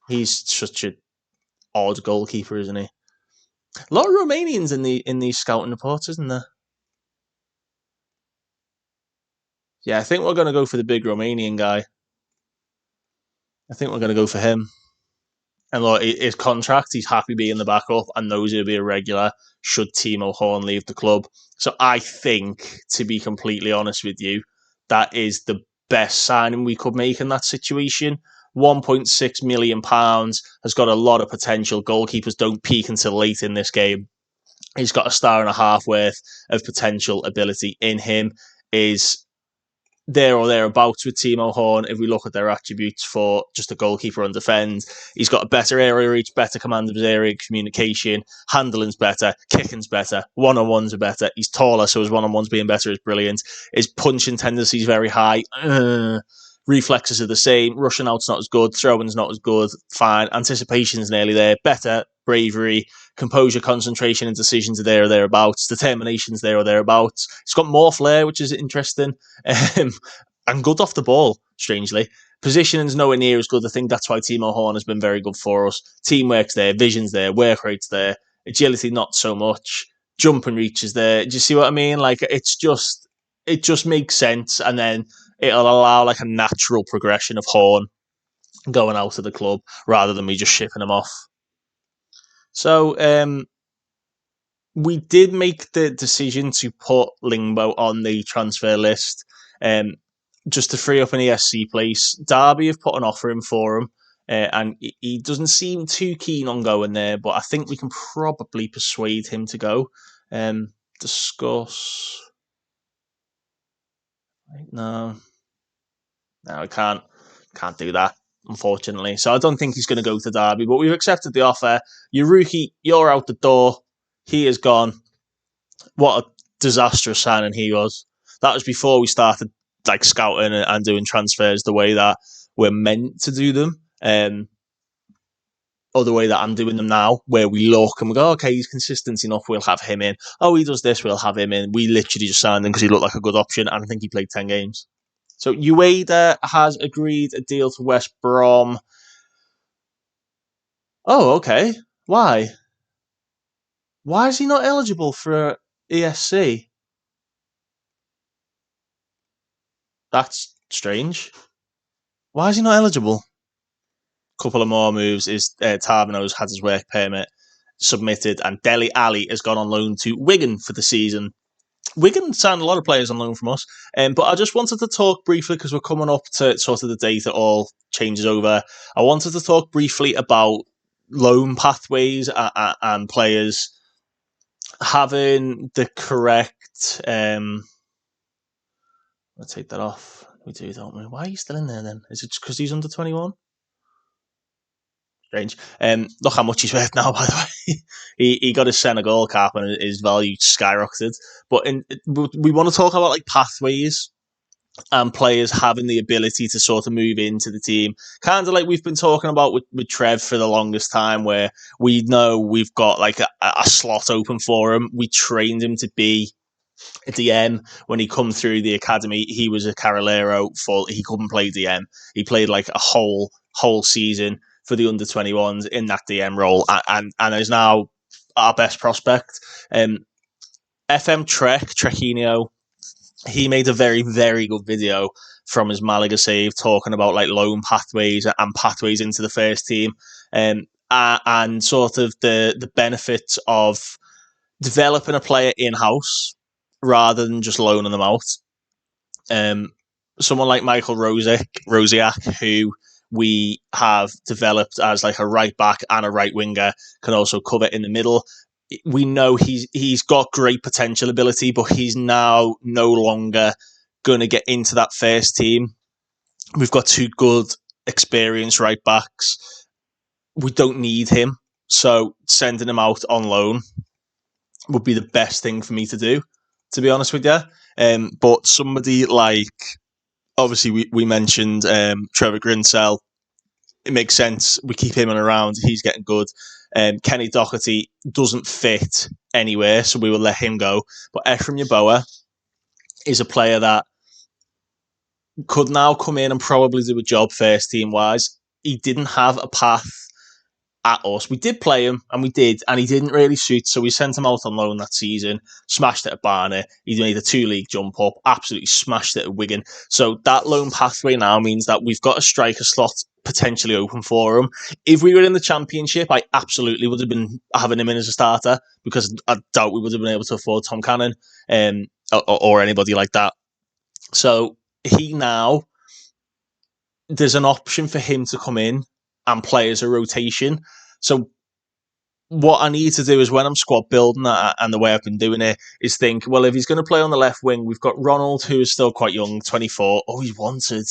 Speaker 1: He's such an odd goalkeeper, isn't he? A lot of Romanians in these scouting reports, isn't there? Yeah, I think we're going to go for the big Romanian guy. I think we're going to go for him. And look, his contract, he's happy being the backup and knows he'll be a regular should Timo Horn leave the club. So I think, to be completely honest with you, that is the best signing we could make in that situation. £1.6 million has got a lot of potential. Goalkeepers don't peak until late in this game. He's got a star and a half worth of potential ability in him. Is there or thereabouts with Timo Horn if we look at their attributes for just a goalkeeper on defend. He's got a better area reach, better command of his area, communication, handling's better, kicking's better, one-on-ones are better. He's taller, so his one-on-ones being better is brilliant. His punching tendency is very high. Reflexes are the same. Rushing out's not as good. Throwing's not as good. Fine. Anticipation's nearly there. Better. Bravery, composure, concentration, and decisions are there or thereabouts. Determination's there or thereabouts. He's got more flair, which is interesting. And good off the ball, strangely. Positioning's nowhere near as good. I think that's why Timo Horn has been very good for us. Teamwork's there. Vision's there. Work rate's there. Agility, not so much. Jump and reach is there. Do you see what I mean? Like, it just makes sense. And then it'll allow like a natural progression of Horn going out of the club rather than me just shipping him off. So we did make the decision to put Lingbo on the transfer list just to free up an ESC place. Derby have put an offer in for him, and he doesn't seem too keen on going there, but I think we can probably persuade him to go. Discuss. No, I can't do that, unfortunately. So I don't think he's going to go to Derby, but we've accepted the offer. Yuruki, you're out the door. He is gone. What a disastrous signing he was. That was before we started like scouting and doing transfers the way that we're meant to do them. Or the way that I'm doing them now, where we look and we go, okay, he's consistent enough, we'll have him in. Oh, he does this, we'll have him in. We literally just signed him because he looked like a good option, and I think he played 10 games. So Ueda has agreed a deal to West Brom. Oh, okay. Why? Why is he not eligible for ESC? That's strange. Why is he not eligible? Couple of more moves is Tarbano's had his work permit submitted, and Dele Alli has gone on loan to Wigan for the season. Wigan signed a lot of players on loan from us, but I just wanted to talk briefly because we're coming up to sort of the date that all changes over. I wanted to talk briefly about loan pathways and players having the correct Let's take that off. We do, don't we? Why are you still in there then? Is it just because he's under 21? Strange. Look how much he's worth now, by the way. he got his Senegal cap and his value skyrocketed. But we want to talk about like pathways and players having the ability to sort of move into the team. Kind of like we've been talking about with Trev for the longest time, where we know we've got like a slot open for him. We trained him to be a DM. When he come through the academy, he was a Carolero. He couldn't play DM. He played like a whole season for the under 21s in that DM role, and is now our best prospect. FM Trequinho, he made a very, very good video from his Malaga save talking about like loan pathways and pathways into the first team, and sort of the benefits of developing a player in-house rather than just loaning them out. Someone like Michael Rosiak, who we have developed as like a right back and a right winger, can also cover in the middle. We know he's got great potential ability, but he's now no longer going to get into that first team. We've got two good, experienced right backs. We don't need him, so sending him out on loan would be the best thing for me to do, to be honest with you. But somebody like, obviously we mentioned Trevor Grinsell. It makes sense. We keep him around. He's getting good. Kenny Doherty doesn't fit anywhere, so we will let him go. But Ephraim Yeboah is a player that could now come in and probably do a job first team wise. He didn't have a path at us. We did play him, and he didn't really suit, so we sent him out on loan that season, smashed it at Barnet. He made a 2-league jump up, absolutely smashed it at Wigan. So that loan pathway now means that we've got a striker slot potentially open for him. If we were in the Championship, I absolutely would have been having him in as a starter, because I doubt we would have been able to afford Tom Cannon or anybody like that. So there's an option for him to come in and play as a rotation. So what I need to do is, when I'm squad building that, and the way I've been doing it, is think, well, if he's going to play on the left wing, we've got Ronald, who is still quite young, 24. Oh, he's wanted.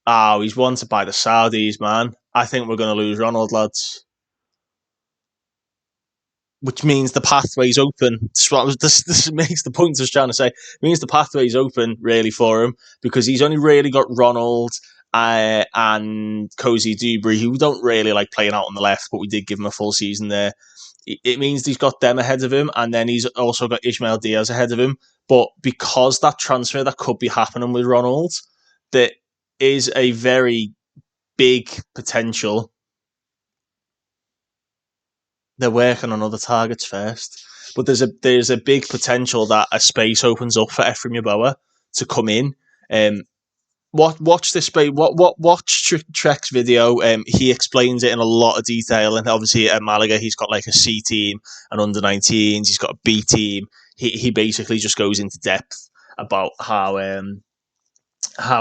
Speaker 1: Oh, he's wanted by the Saudis, man. I think we're going to lose Ronald, lads. Which means the pathway's open. This makes the point I was trying to say. It means the pathway's open, really, for him, because he's only really got Ronald and Cozy Dewberry, who don't really like playing out on the left, but we did give him a full season there. It means he's got them ahead of him, and then he's also got Ismail Diaz ahead of him. But because that transfer that could be happening with Ronald, there is a very big potential. They're working on other targets first, but there's a big potential that a space opens up for Ephraim Yeboah to come in. Watch this space. Watch Trek's video. He explains it in a lot of detail, and obviously at Malaga he's got like a C team and under 19s. He's got a B team. He basically just goes into depth about how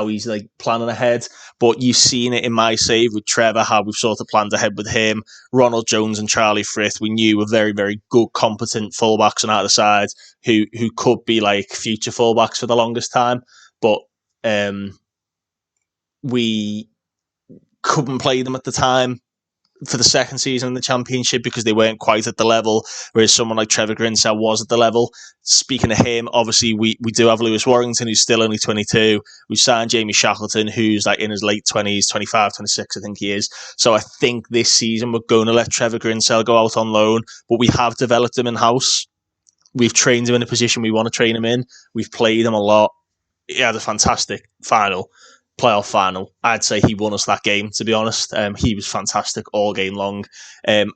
Speaker 1: he's like planning ahead. But you've seen it in my save with Trevor, how we've sort of planned ahead with him. Ronald Jones and Charlie Frith, we knew were very, very good, competent fullbacks on either side who could be like future fullbacks for the longest time. But we couldn't play them at the time for the second season in the Championship because they weren't quite at the level, whereas someone like Trevor Grinsell was at the level. Speaking of him, obviously we do have Lewis Warrington, who's still only 22. We've signed Jamie Shackleton, who's like in his late 20s, 25, 26, I think he is. So I think this season we're going to let Trevor Grinsell go out on loan, but we have developed him in-house. We've trained him in a position we want to train him in. We've played him a lot. He had a fantastic playoff final. I'd say he won us that game, to be honest. He was fantastic all game long. And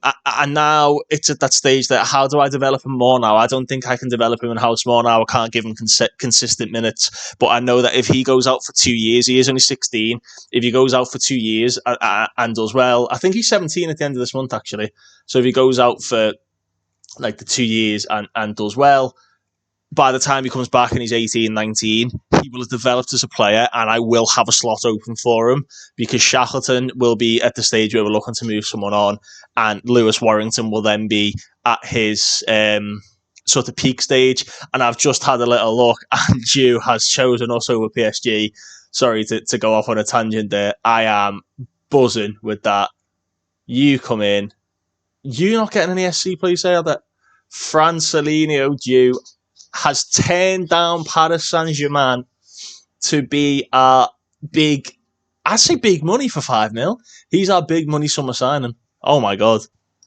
Speaker 1: now it's at that stage that, how do I develop him more now? I don't think I can develop him in-house more now. I can't give him consistent minutes. But I know that if he goes out for 2 years, he is only 16. If he goes out for 2 years and does well, I think he's 17 at the end of this month, actually. So if he goes out for like the 2 years and does well, by the time he comes back and he's 18, 19, he will have developed as a player, and I will have a slot open for him, because Shackleton will be at the stage where we're looking to move someone on, and Lewis Warrington will then be at his sort of peak stage, and I've just had a little look, and Jew has chosen us over PSG. Sorry to go off on a tangent there. I am buzzing with that. You come in. You're not getting any SC play sale that Francelinho Jew has turned down Paris Saint-Germain to be our big, I'd say big money for 5 mil. He's our big money summer signing. Oh my God.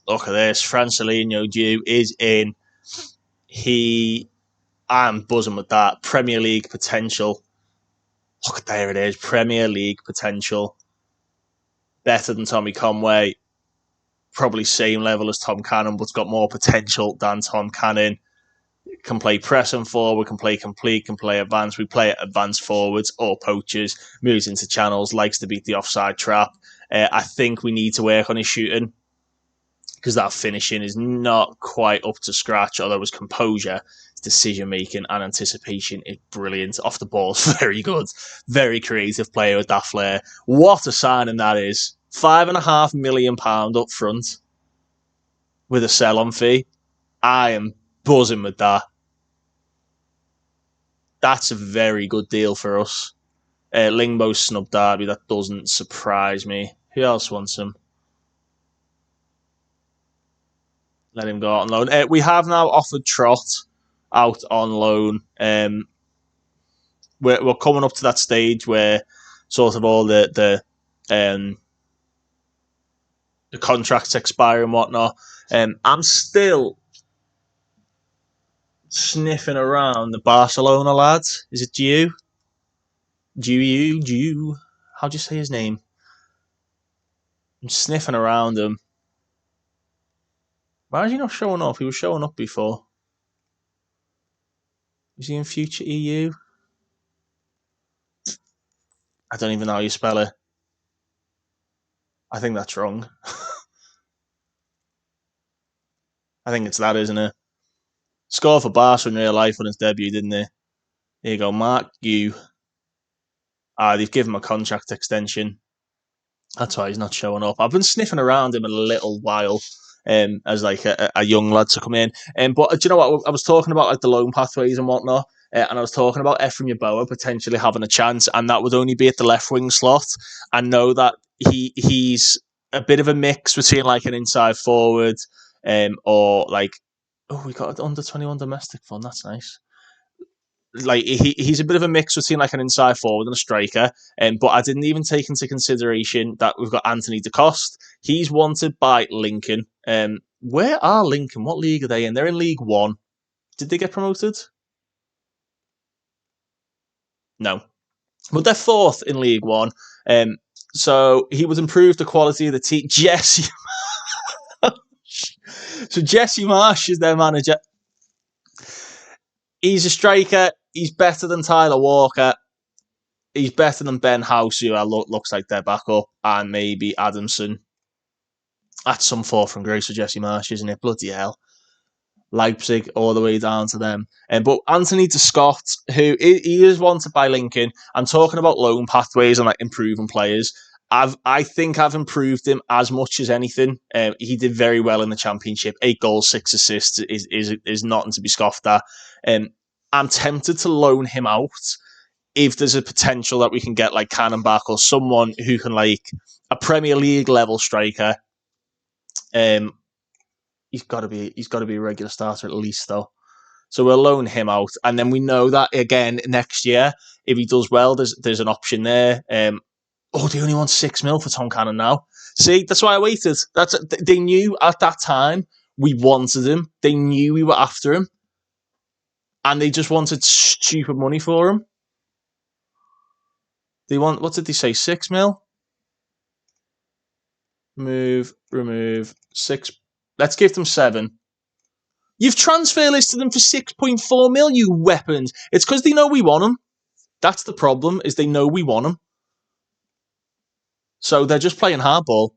Speaker 1: Look at this. Francelinho Jew is in. I'm buzzing with that. Premier League potential. Look, there it is. Premier League potential. Better than Tommy Conway. Probably same level as Tom Cannon, but's got more potential than Tom Cannon. Can play press and forward, can play complete, can play advanced. We play at advanced forwards or poachers, moves into channels, likes to beat the offside trap. I think we need to work on his shooting because that finishing is not quite up to scratch, although his composure, his decision-making and anticipation is brilliant. Off the ball is very good. Very creative player with that flair. What a signing that is. £5.5 million up front with a sell-on fee. I am buzzing with that. That's a very good deal for us. Lingbo snubbed Derby. That doesn't surprise me. Who else wants him? Let him go out on loan. We have now offered Trot out on loan. We're coming up to that stage where sort of all the contracts expire and whatnot. I'm still sniffing around the Barcelona lads. Is it Jew? How do you say his name? I'm sniffing around him. Why is he not showing up? He was showing up before. Is he in future EU? I don't even know how you spell it. I think that's wrong. I think it's that, isn't it? Scored for Barca in real life on his debut, didn't he? Here you go, Mark Yu. They've given him a contract extension. That's why he's not showing up. I've been sniffing around him a little while as like a young lad to come in. But do you know what? I was talking about like the loan pathways and whatnot. And I was talking about Ephraim Yeboah potentially having a chance, and that would only be at the left wing slot. I know that he's a bit of a mix between like an inside forward or like, we got an under-21 domestic fund. That's nice. Like he's a bit of a mix between like an inside forward and a striker. But I didn't even take into consideration that we've got Anthony DeCoste. He's wanted by Lincoln. Where are Lincoln? What league are they in? They're in League One. Did they get promoted? No. But they're fourth in League One. So he would improve the quality of the team. Jesse So Jesse Marsh is their manager. He's a striker. He's better than Tyler Walker. He's better than Ben House, who looks like their backup, and maybe Adamson. That's some fall from grace for Jesse Marsh, isn't it? Bloody hell. Leipzig all the way down to them. But Anthony DeScott, who he is wanted by Lincoln. I'm talking about loan pathways and like improving players. I think I've improved him as much as anything. He did very well in the Championship. 8 goals, 6 assists is nothing to be scoffed at. I'm tempted to loan him out if there's a potential that we can get like Cannon back or someone who can like a Premier League level striker. He's got to be a regular starter at least though. So we'll loan him out, and then we know that again next year if he does well, there's an option there. They only want 6 mil for Tom Cannon now. See, that's why I waited. They knew at that time we wanted him. They knew we were after him, and they just wanted stupid money for him. They want, what did they say? 6 mil. Remove 6. Let's give them 7. You've transfer listed them for 6.4 mil, you weapons. It's because they know we want them. That's the problem, is they know we want them. So they're just playing hardball.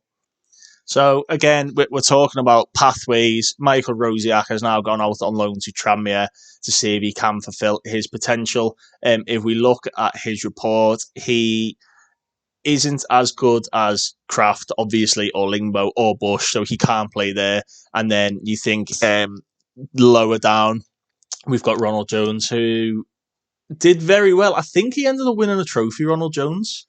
Speaker 1: So again, we're talking about pathways. Michael Rosiak has now gone out on loan to Tranmere to see if he can fulfill his potential. If we look at his report, he isn't as good as Kraft, obviously, or Lingbo or Bush, so he can't play there. And then you think lower down, We've got Ronald Jones, who did very well. I think he ended up winning a trophy, Ronald Jones.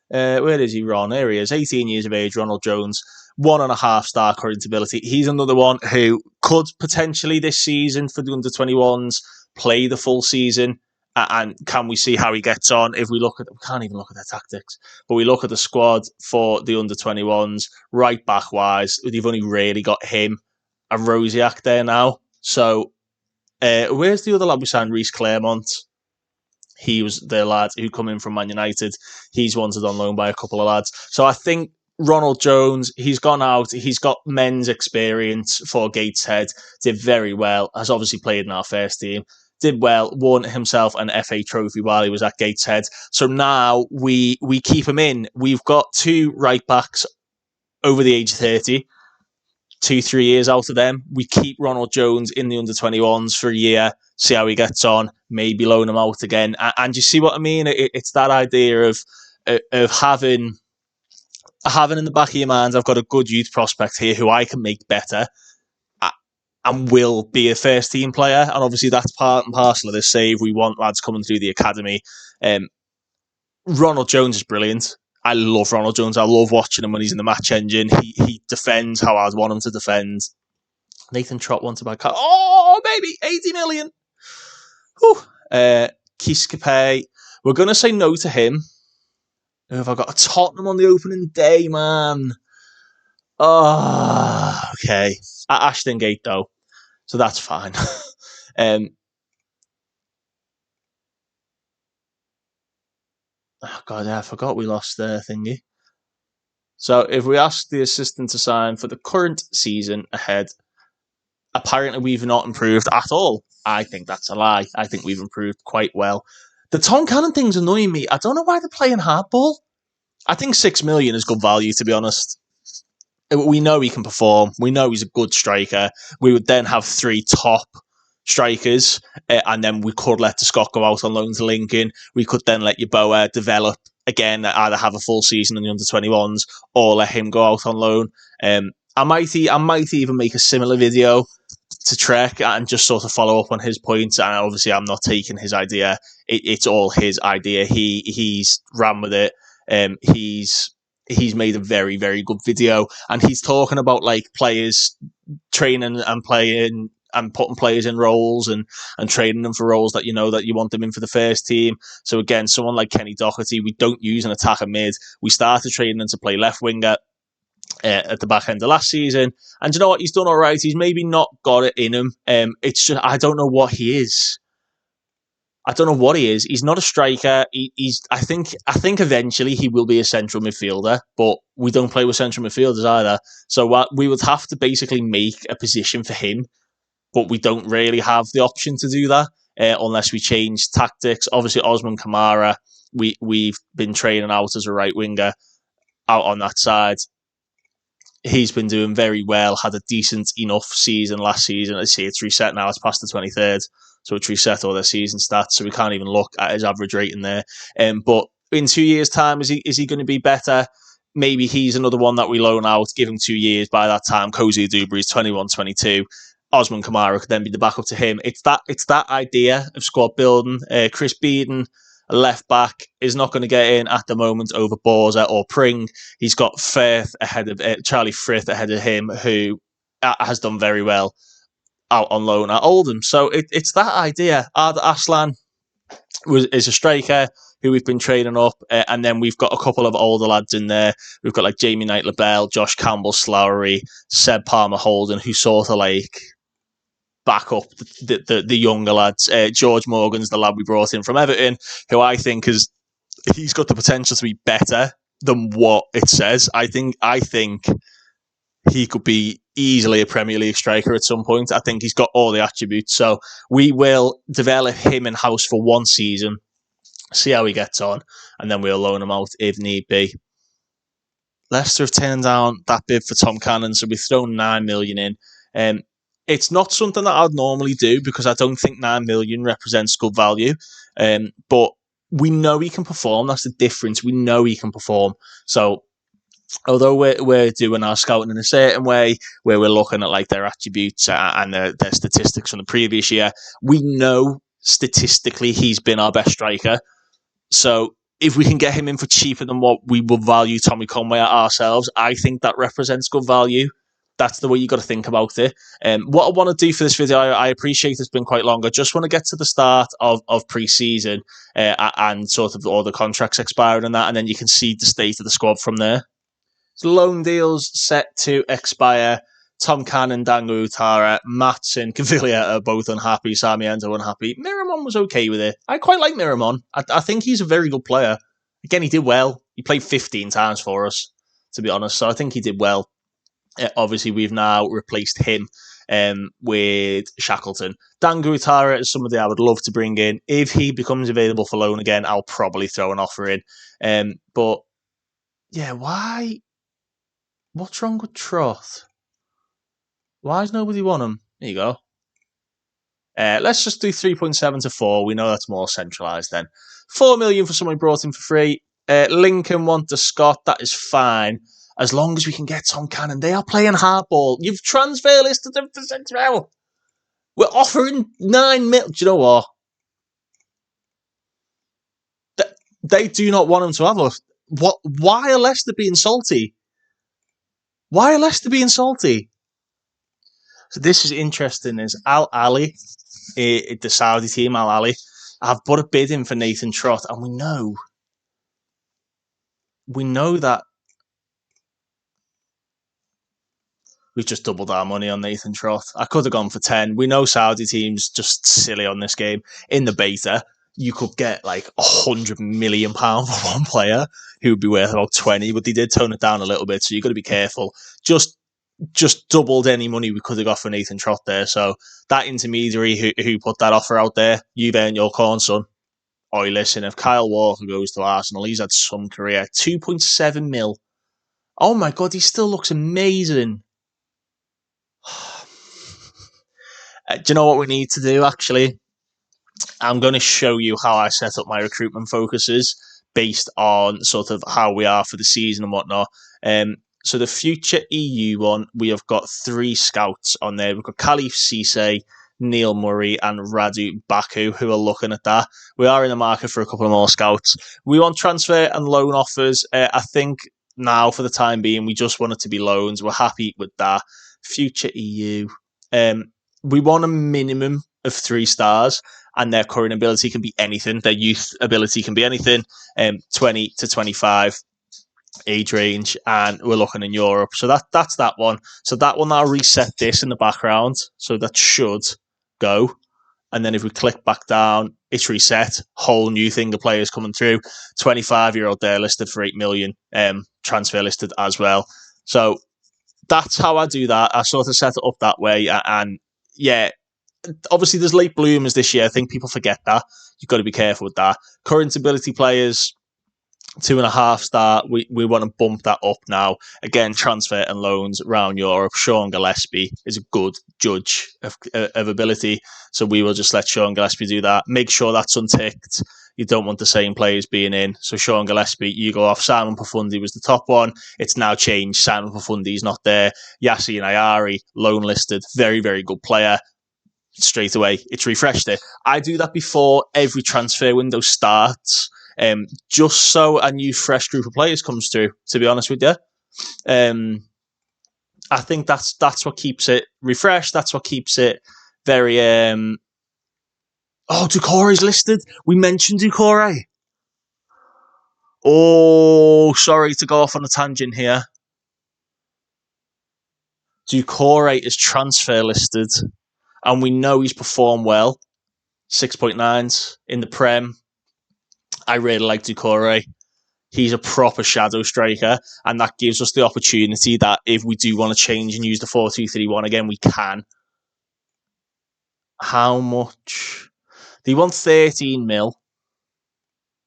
Speaker 1: Where is he, Ron? There he is, 18 years of age, Ronald Jones, 1.5-star current ability. He's another one who could potentially this season for the under-21s play the full season. And can we see how he gets on? If we look at, we can't even look at their tactics, but we look at the squad for the under-21s, right back wise, they've only really got him and Rosiak there now. So where's the other lad we signed, Reece Claremont? He was the lad who come in from Man United. He's wanted on loan by a couple of lads. So I think Ronald Jones, he's gone out. He's got men's experience for Gateshead. Did very well. Has obviously played in our first team. Did well. Won himself an FA trophy while he was at Gateshead. So now we keep him in. We've got 2 right backs over the age of 30. 2-3 years out of them. We keep Ronald Jones in the under-21s for a year, see how he gets on, maybe loan him out again. And you see what I mean? It's that idea of having in the back of your mind, I've got a good youth prospect here who I can make better and will be a first team player. And obviously that's part and parcel of this save. We want lads coming through the academy. Ronald Jones is brilliant. I love Ronald Jones. I love watching him when he's in the match engine. He defends how I'd want him to defend. Nathan Trott wanted by car. Oh, baby, 80 million. Whew. Kiskapay. We're going to say no to him. Who have I got? Tottenham on the opening day, man. Oh, okay. At Ashton Gate, though. So that's fine. Oh, God, yeah, I forgot we lost the thingy. So if we ask the assistant to sign for the current season ahead, apparently we've not improved at all. I think that's a lie. I think we've improved quite well. The Tom Cannon thing's annoying me. I don't know why they're playing hardball. I think 6 million is good value, to be honest. We know he can perform. We know he's a good striker. We would then have 3 top strikers, and then we could let Scott go out on loan to Lincoln. We could then let Yeboah develop again, either have a full season in the under-21s or let him go out on loan. I might even make a similar video to Trek and just sort of follow up on his points. And obviously, I'm not taking his idea. It's all his idea. He's ran with it. He's made a very, very good video, and he's talking about like players training and playing and putting players in roles and training them for roles that you know that you want them in for the first team. So again, someone like Kenny Doherty, we don't use an attacker mid. We started training him to play left winger at the back end of last season, and you know what? He's done all right. He's maybe not got it in him. It's just I don't know what he is. I don't know what he is. He's not a striker. He's. I think eventually he will be a central midfielder, but we don't play with central midfielders either. So we would have to basically make a position for him, but we don't really have the option to do that unless we change tactics. Obviously, Osman Kamara, we've been training out as a right winger out on that side. He's been doing very well, had a decent enough season last season. I see it's reset now, it's past the 23rd. So it's reset all their season stats, so we can't even look at his average rating there. But in 2 years' time, is he going to be better? Maybe he's another one that we loan out, give him 2 years. By that time, Cozy Dubry's 21, 22. Osman Kamara could then be the backup to him. It's that idea of squad building. Chris Beeden, a left back, is not going to get in at the moment over Borza or Pring. He's got Charlie Frith ahead of him, who has done very well out on loan at Oldham. So it's that idea. Arda Aslan is a striker who we've been training up, and then we've got a couple of older lads in there. We've got like Jamie Knight-LaBelle, Josh Campbell-Slowery, Seb Palmer-Holden, who sort of like back up the younger lads. George Morgan's the lad we brought in from Everton, who I think he's got the potential to be better than what it says. I think he could be easily a Premier League striker at some point. I think he's got all the attributes. So we will develop him in-house for 1 season, see how he gets on, and then we'll loan him out if need be. Leicester have turned down that bid for Tom Cannon, so we've thrown 9 million in. It's not something that I'd normally do because I don't think 9 million represents good value. But we know he can perform. That's the difference. We know he can perform. So although we're doing our scouting in a certain way, where we're looking at like their attributes and their statistics from the previous year, we know statistically he's been our best striker. So if we can get him in for cheaper than what we would value Tommy Conway at ourselves, I think that represents good value. That's the way you got to think about it. What I want to do for this video, I appreciate it's been quite long. I just want to get to the start of pre-season and sort of all the contracts expired and that, and then you can see the state of the squad from there. So loan deals set to expire. Tom Cannon, Dango Utara, Matson, Cavilla are both unhappy. Sarmiento unhappy. Miramon was okay with it. I quite like Miramon. I think he's a very good player. Again, he did well. He played 15 times for us, to be honest. So I think he did well. Obviously, we've now replaced him with Shackleton. Dango Utara is somebody I would love to bring in. If he becomes available for loan again, I'll probably throw an offer in. But yeah, why? What's wrong with Trot? Why does nobody want him? There you go. Let's just do 3.7 to 4. We know that's more centralised then. 4 million for someone brought in for free. Lincoln want the Scott. That is fine. As long as we can get Tom Cannon. They are playing hardball. You've transfer listed them for Central. We're offering 9 mil. Do you know what? They do not want him to have us. What? Why are Leicester being salty? Why are Leicester being salty? So this is interesting. Is Al Ali, the Saudi team, Al Ali, have put a bid in for Nathan Trott, and we know that we've just doubled our money on Nathan Trott. I could have gone for 10. We know Saudi teams just silly on this game. In the beta, you could get like £100 million for one player who would be worth about 20, but they did tone it down a little bit, so you've got to be careful. Just doubled any money we could have got for Nathan Trott there. So that intermediary who put that offer out there, you've earned your corn, son. Oi, listen, if Kyle Walker goes to Arsenal, he's had some career. 2.7 mil. Oh my God, he still looks amazing. Do you know what we need to do, actually? I'm going to show you how I set up my recruitment focuses based on sort of how we are for the season and whatnot. So the future EU one, we have got 3 scouts on there. We've got Khalif Cisse, Neil Murray and Radu Baku who are looking at that. We are in the market for a couple of more scouts. We want transfer and loan offers. I think now for the time being, we just want it to be loans. We're happy with that. Future EU. We want a minimum of 3 stars and their current ability can be anything. Their youth ability can be anything. 20 to 25. Age range, and we're looking in Europe. So that's that one. So that will now reset this in the background. So that should go. And then if we click back down, it's reset. Whole new thing of players coming through. 25-year-old there listed for 8 million. Transfer listed as well. So that's how I do that. I sort of set it up that way. And yeah, obviously there's late bloomers this year. I think people forget that. You've got to be careful with that. Current ability players, 2.5 star. We want to bump that up now. Again, transfer and loans around Europe. Sean Gillespie is a good judge of ability, so we will just let Sean Gillespie do that. Make sure that's unticked. You don't want the same players being in. So Sean Gillespie, you go off. Simon Profundi was the top one. It's now changed. Simon Profundi's not there. Yassine Ayari, loan listed. Very, very good player. Straight away, it's refreshed it. I do that before every transfer window starts. Just so a new fresh group of players comes through, to be honest with you. I think that's what keeps it refreshed. That's what keeps it very... Oh, Doucouré's listed. We mentioned Doucouré. Oh, sorry to go off on a tangent here. Doucouré is transfer listed, and we know he's performed well. 6.9s in the Prem. I really like Doucouré. He's a proper shadow striker, and that gives us the opportunity that if we do want to change and use the 4-2-3-1 again, we can. How much? He wants 13 mil,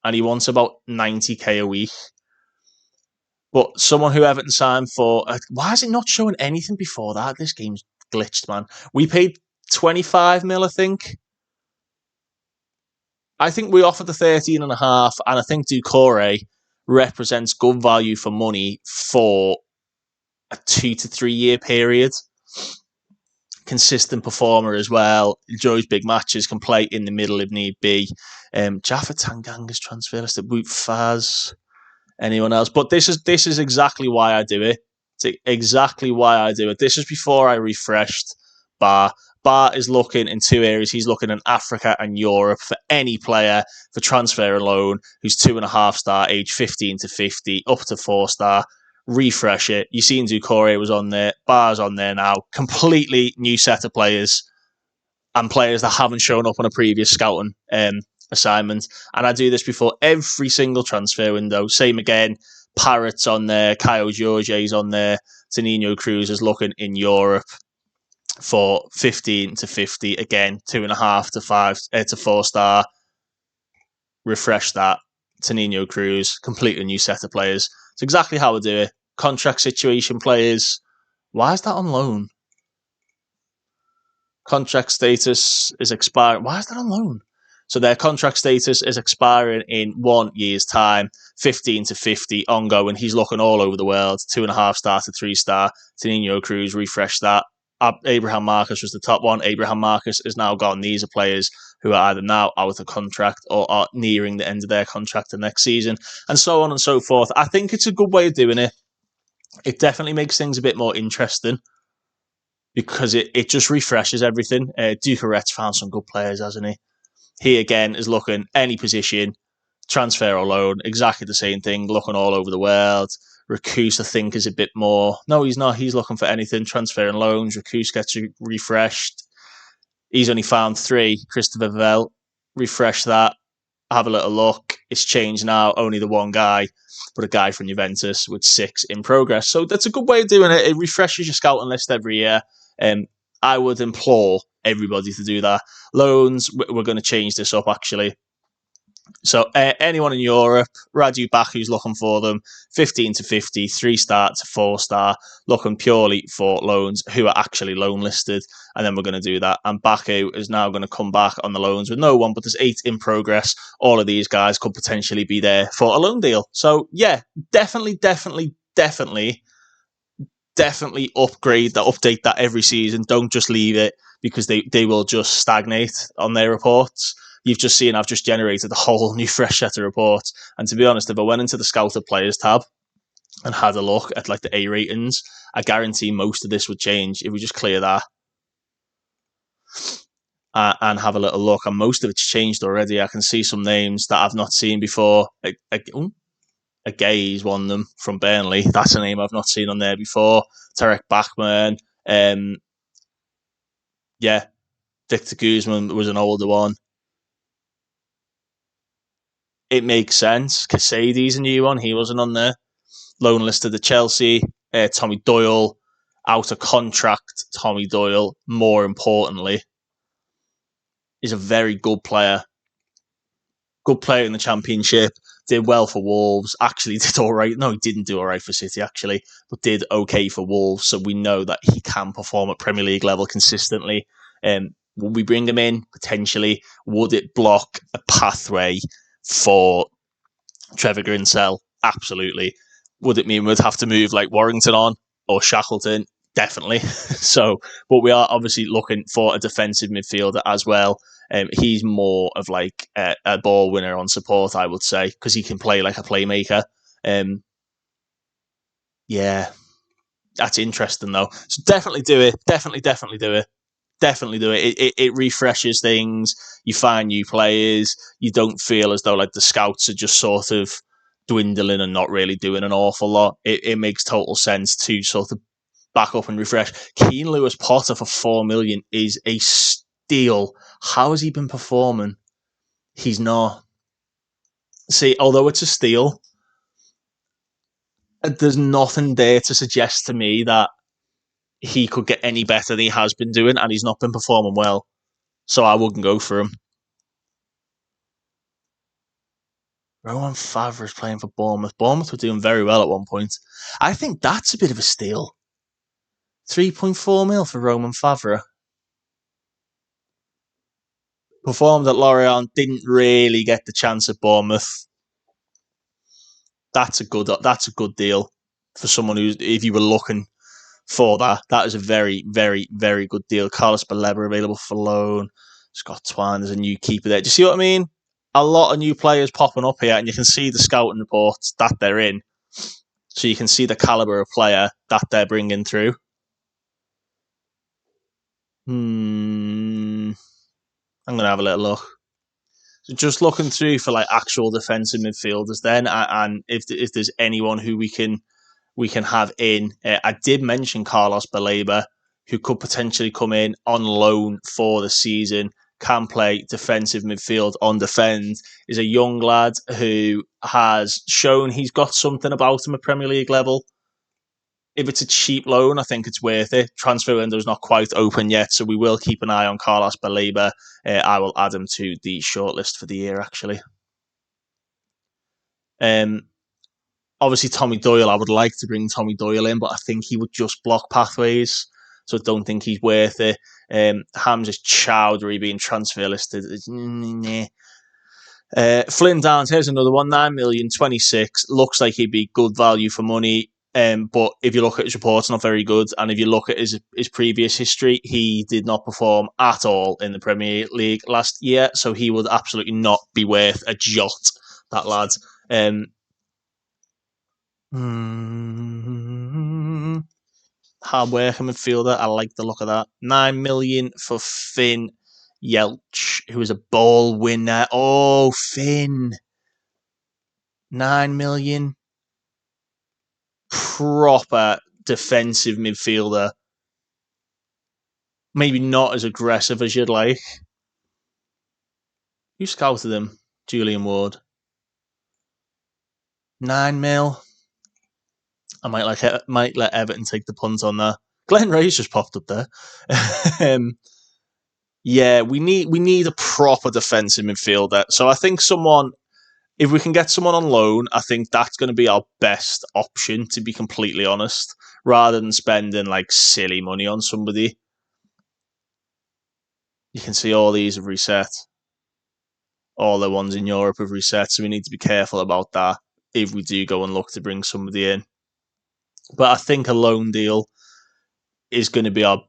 Speaker 1: and he wants about 90k a week. But someone who Everton signed for... why is it not showing anything before that? This game's glitched, man. We paid 25 mil, I think. I think we offered the 13.5, and I think Doucouré represents good value for money for a 2 to 3 year period. Consistent performer as well. Enjoys big matches. Can play in the middle if need be. Jaffa Tanganga's transfer list. Woot Faz. Anyone else? But this is exactly why I do it. It's exactly why I do it. This is before I refreshed Bar. Bar is looking in two areas. He's looking in Africa and Europe for any player for transfer and loan who's 2.5 star, age 15 to 50, up to 4-star. Refresh it. You seen Doucouré was on there. Bar's on there now. Completely new set of players and players that haven't shown up on a previous scouting assignment. And I do this before every single transfer window. Same again. Parrott's on there. Kyle George's on there. Tanino Cruz is looking in Europe for 15 to 50. Again, 2.5 to 5 to 4-star. Refresh that. Tanino Cruz. Completely new set of players. It's exactly how I do it. Contract situation players. Why is that on loan? Contract status is expiring. Why is that on loan? So their contract status is expiring in 1 year's time. 15 to 50 ongoing. He's looking all over the world. 2.5 star to 3-star. Tanino Cruz, refresh that. Abraham Marcus was the top one. Abraham Marcus is now gone. These are players who are either now out of contract or are nearing the end of their contract the next season, and so on and so forth. I think it's a good way of doing it. It definitely makes things a bit more interesting because it just refreshes everything. Doucourette's found some good players, hasn't he? He, again, is looking any position, transfer or loan, exactly the same thing, looking all over the world. Racus, I think, is a bit more... No, he's not. He's looking for anything, transfer and loans. Racus gets refreshed. He's only found 3. Christopher Vell, refresh that. Have a little look. It's changed now. Only the one guy, but a guy from Juventus with 6 in progress. So that's a good way of doing it. It refreshes your scouting list every year. I would implore everybody to do that. Loans, we're going to change this up, actually. So anyone in Europe, Radu Baku's looking for them, 15 to 50, 3-star to 4-star, looking purely for loans who are actually loan listed. And then we're going to do that. And Baku is now going to come back on the loans with no one, but there's 8 in progress. All of these guys could potentially be there for a loan deal. So yeah, definitely update that every season. Don't just leave it because they will just stagnate on their reports. You've just seen I've just generated a whole new fresh set of reports. And to be honest, if I went into the Scouted Players tab and had a look at like the A ratings, I guarantee most of this would change if we just clear that and have a little look. And most of it's changed already. I can see some names that I've not seen before. Gay's one of them from Burnley. That's a name I've not seen on there before. Tarek Bachman. Victor Guzman was an older one. It makes sense. Casadi's a new one. He wasn't on there. Loan listed at Chelsea. Tommy Doyle, out of contract. Tommy Doyle, more importantly, is a very good player. Good player in the Championship. Did well for Wolves. Actually did all right. No, he didn't do all right for City, actually, but did okay for Wolves. So we know that he can perform at Premier League level consistently. Would we bring him in? Potentially. Would it block a pathway for Trevor Grinsell? Absolutely. Would it mean we'd have to move like Warrington on or Shackleton? Definitely. So, but we are obviously looking for a defensive midfielder as well. He's more of like a ball winner on support, I would say, because he can play like a playmaker. Yeah, that's interesting though. So definitely do it. Definitely do it. Definitely do it. It refreshes things. You find new players. You don't feel as though like the scouts are just sort of dwindling and not really doing an awful lot. It makes total sense to sort of back up and refresh. Keane Lewis Potter for 4 million is a steal. How has he been performing? He's not. See, although it's a steal, there's nothing there to suggest to me that he could get any better than he has been doing, and he's not been performing well. So I wouldn't go for him. Roman Favre is playing for Bournemouth. Bournemouth were doing very well at one point. I think that's a bit of a steal. 3.4 mil for Roman Favre. Performed at Lorient, didn't really get the chance at Bournemouth. That's a good deal for someone who's, if you were looking for that. That is a very, very, very good deal. Carlos Baleba available for loan. Scott Twine, there's a new keeper there. Do you see what I mean? A lot of new players popping up here, and you can see the scouting reports that they're in. So you can see the caliber of player that they're bringing through. I'm going to have a little look. So just looking through for like actual defensive midfielders then, and if there's anyone who we can have in. I did mention Carlos Baleba, who could potentially come in on loan for the season, can play defensive midfield on defend, is a young lad who has shown he's got something about him at Premier League level. If it's a cheap loan, I think it's worth it. Transfer window's not quite open yet, so we will keep an eye on Carlos Baleba. I will add him to the shortlist for the year, actually. Obviously, Tommy Doyle, I would like to bring Tommy Doyle in, but I think he would just block pathways, so I don't think he's worth it. Hamza Chowdhury being transfer listed. Flynn Downs, here's another one, 9 million, 26. Looks like he'd be good value for money, but if you look at his reports, not very good. And if you look at his previous history, he did not perform at all in the Premier League last year, so he would absolutely not be worth a jot, that lad. Hard working midfielder. I like the look of that. 9 million for Finn Yelch, who is a ball winner. Oh, Finn. 9 million. Proper defensive midfielder. Maybe not as aggressive as you'd like. You scouted him, Julian Ward. 9 mil. I might let Everton take the punt on that. Glenn Ray's just popped up there. Yeah, we need a proper defensive midfielder. So I think if we can get someone on loan, I think that's going to be our best option, to be completely honest, rather than spending like silly money on somebody. You can see all these have reset. All the ones in Europe have reset, so we need to be careful about that if we do go and look to bring somebody in. But I think a loan deal is going to be our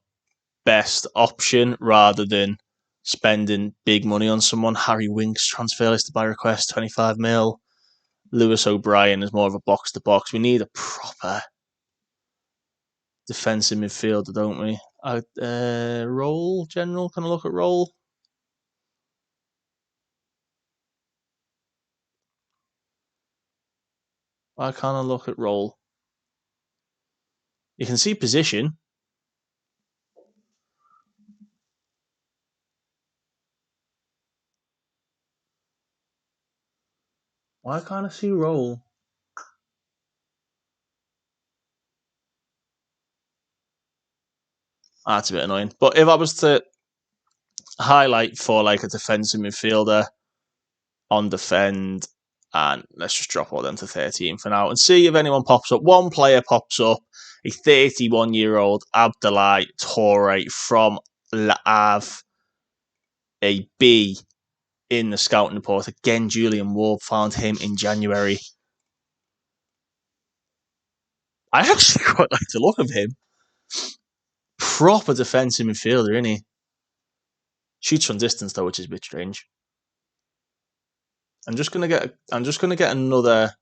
Speaker 1: best option rather than spending big money on someone. Harry Winks transfer listed by request, 25 mil. Lewis O'Brien is more of a box to box. We need a proper defensive midfielder, don't we? Roll general. Can I look at roll? Why can't I look at roll? You can see position. Why can't I see roll? That's a bit annoying. But if I was to highlight for like a defensive midfielder on defend, and let's just drop all them to 13 for now and see if anyone pops up. One player pops up, a 31-year-old Abdoulaye Toure from Le Havre, a B in the scouting report. Again, Julian Ward found him in January. I actually quite like the look of him. Proper defensive midfielder, isn't he? Shoots from distance though, which is a bit strange. I'm just gonna get another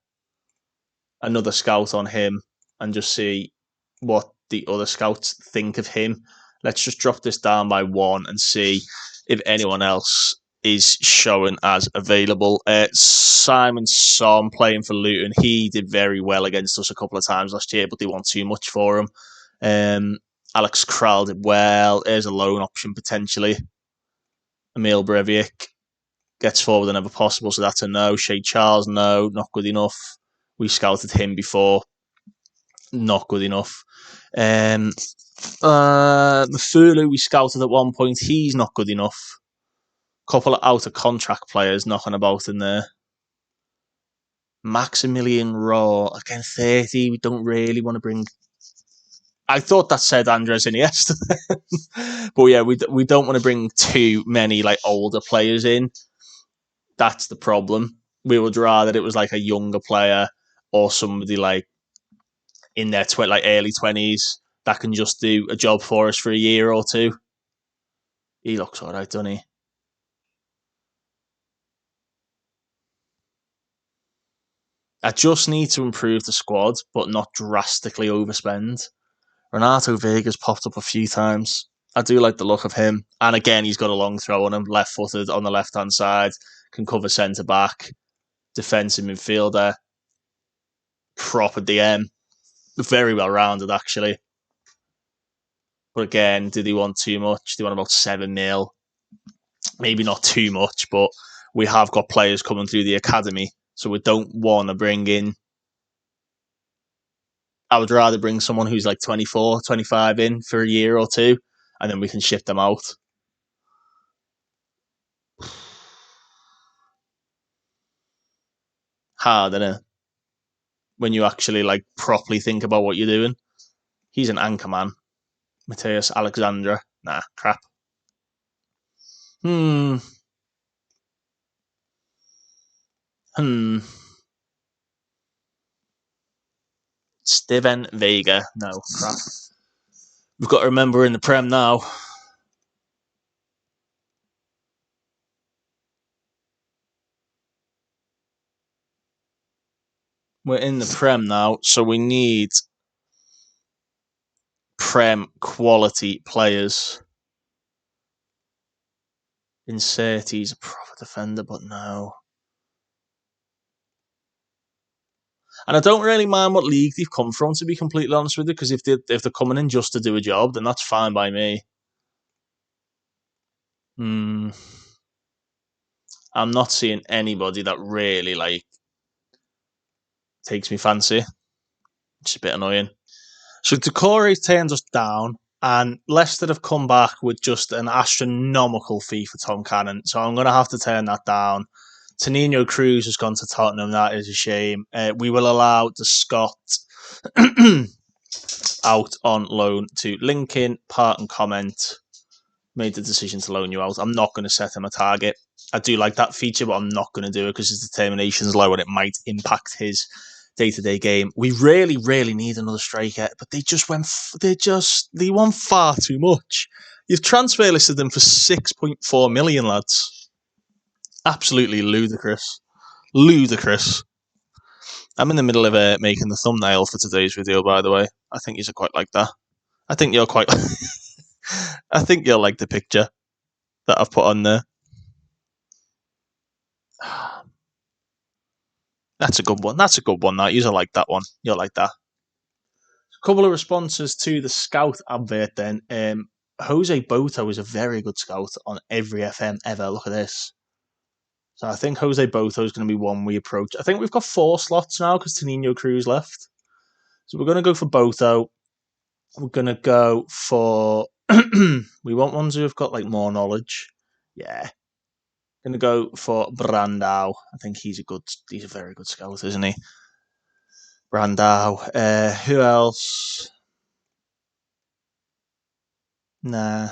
Speaker 1: scout on him and just see what the other scouts think of him. Let's just drop this down by one and see if anyone else is showing as available. Simon Son playing for Luton. He did very well against us a couple of times last year, but they want too much for him. Alex Kral did well. There's a loan option potentially. Emil Breivik gets forward whenever possible, so that's a no. Shay Charles, no, not good enough. We scouted him before. Not good enough. Mafulu, we scouted at one point. He's not good enough. Couple of out of contract players knocking about in there. Maximilian Raw, again 30. We don't really want to bring. I thought that said Andres Iniesta. But yeah, we don't want to bring too many like older players in. That's the problem. We would rather it was like a younger player or somebody like in their early 20s that can just do a job for us for a year or two. He looks all right, doesn't he? I just need to improve the squad, but not drastically overspend. Renato Vega's popped up a few times. I do like the look of him. And again, he's got a long throw on him, left footed on the left hand side, can cover centre back, defensive midfielder, proper DM. Very well rounded, actually. But again, did he want too much? Do he want about 7 mil? Maybe not too much, but we have got players coming through the academy. So we don't want to bring in. I would rather bring someone who's like 24, 25 in for a year or two, and then we can ship them out. Hard, isn't it? When you actually like properly think about what you're doing. He's an anchor man. Mateus Alexandra. Nah, crap. Hmm. Hmm. Steven Vega. No, crap. We've got to remember in the Prem now. We're in the Prem now, so we need Prem quality players. Insert he's a proper defender, but no. And I don't really mind what league they've come from, to be completely honest with you, because if they're coming in just to do a job, then that's fine by me. I'm not seeing anybody that really like takes me fancy. It's a bit annoying. So Decore turns us down, and Leicester have come back with just an astronomical fee for Tom Cannon. So I'm going to have to turn that down. Tonino Cruz has gone to Tottenham. That is a shame. We will allow the Scott out on loan to Lincoln. Part and comment. Made the decision to loan you out. I'm not going to set him a target. I do like that feature, but I'm not going to do it because his determination's low and it might impact his day-to-day game. We really, really need another striker, but they want far too much. You've transfer listed them for 6.4 million, lads. Absolutely ludicrous. Ludicrous. I'm in the middle of making the thumbnail for today's video, by the way. I think you're quite like that. I think you're quite. I think you'll like the picture that I've put on there. That's a good one. That's a good one. That you'll like that one. You'll like that. A couple of responses to the Scout advert. Then Jose Boto is a very good scout on every FM ever. Look at this. So I think Jose Boto is going to be one we approach. I think we've got 4 slots now because Tonino Cruz left. So we're going to go for Boto. We're going to go for. We want ones who have got like more knowledge. Yeah. Going to go for Brandao. I think he's a very good scout, isn't he? Brandao. Who else? Nah.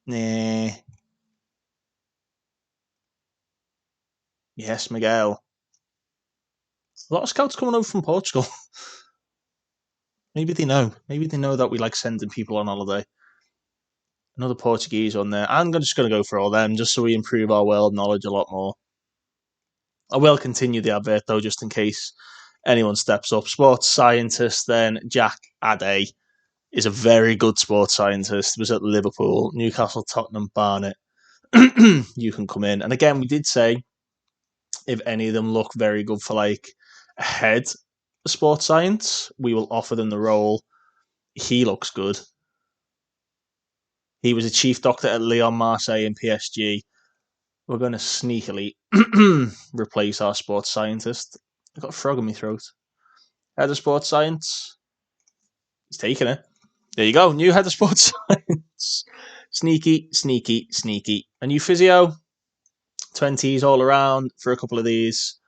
Speaker 1: Nah. Yes, Miguel. A lot of scouts coming over from Portugal. Maybe they know. Maybe they know that we like sending people on holiday. Another Portuguese on there. I'm just going to go for all them just so we improve our world knowledge a lot more. I will continue the advert though, just in case anyone steps up. Sports scientist, then Jack Ade is a very good sports scientist. Was at Liverpool, Newcastle, Tottenham, Barnet. You can come in. And again, we did say if any of them look very good for like a head of sports science, we will offer them the role. He looks good. He was a chief doctor at Lyon, Marseille, and PSG. We're going to sneakily replace our sports scientist. I've got a frog in my throat. Head of sports science. He's taking it. There you go. New head of sports science. Sneaky, sneaky, sneaky. A new physio. 20s all around for a couple of these.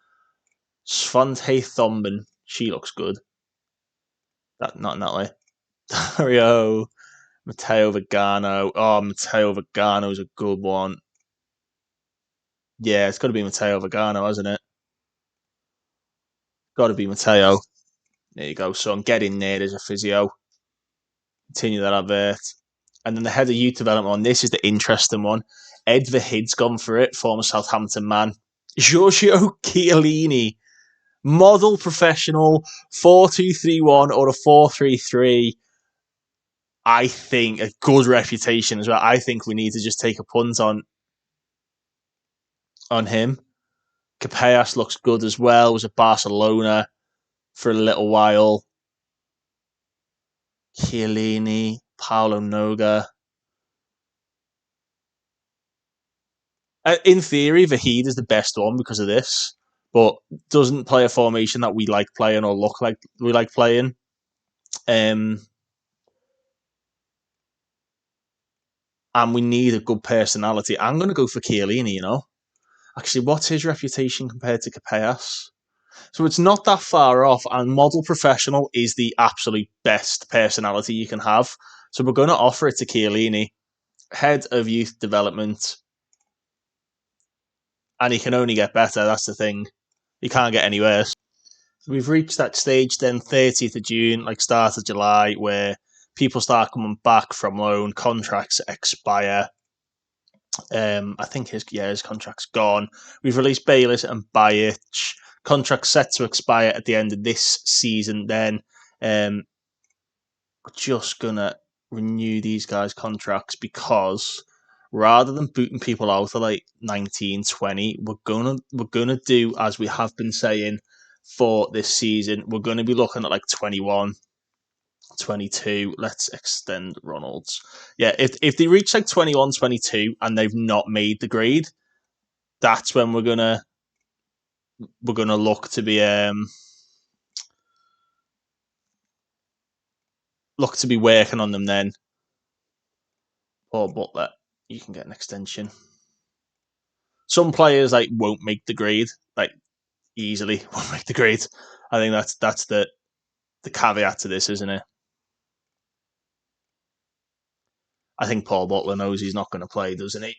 Speaker 1: Svante Thomben. She looks good. Not in that way. Dario. Matteo Vegano. Oh, Matteo Vegano is a good one. Yeah, it's got to be Matteo Vegano, hasn't it? Got to be Matteo. There you go, son. Get in there as a physio. Continue that advert. And then the head of youth development one. This is the interesting one. Ed Vahid's gone for it, former Southampton man. Giorgio Chiellini, model professional, 4-2-3-1 or a 4-3-3. I think a good reputation as well. I think we need to just take a punt on him. Capellas looks good as well. Was at Barcelona for a little while. Chiellini, Paulo Noga. In theory, Vahid is the best one because of this, but doesn't play a formation that we like playing or look like we like playing. And we need a good personality. I'm going to go for Chiellini, you know. Actually, what's his reputation compared to Capellas? So it's not that far off, and model professional is the absolute best personality you can have. So we're going to offer it to Chiellini, head of youth development, and he can only get better. That's the thing. He can't get any worse. We've reached that stage then, 30th of June, like start of July, where people start coming back from loan, contracts expire. I think his contract's gone. We've released Bayliss and Bajic. Contracts set to expire at the end of this season then. We're just going to renew these guys' contracts because rather than booting people out at like 19, 20, we're gonna do as we have been saying for this season. We're going to be looking at like 21, 22. Let's extend Ronald's. Yeah, if they reach like 21, 22 and they've not made the grade, that's when we're gonna look to be working on them then. Or Butler, you can get an extension. Some players like won't make the grade, like easily won't make the grade. I think that's the caveat to this, isn't it? I think Paul Butler knows he's not going to play, doesn't he?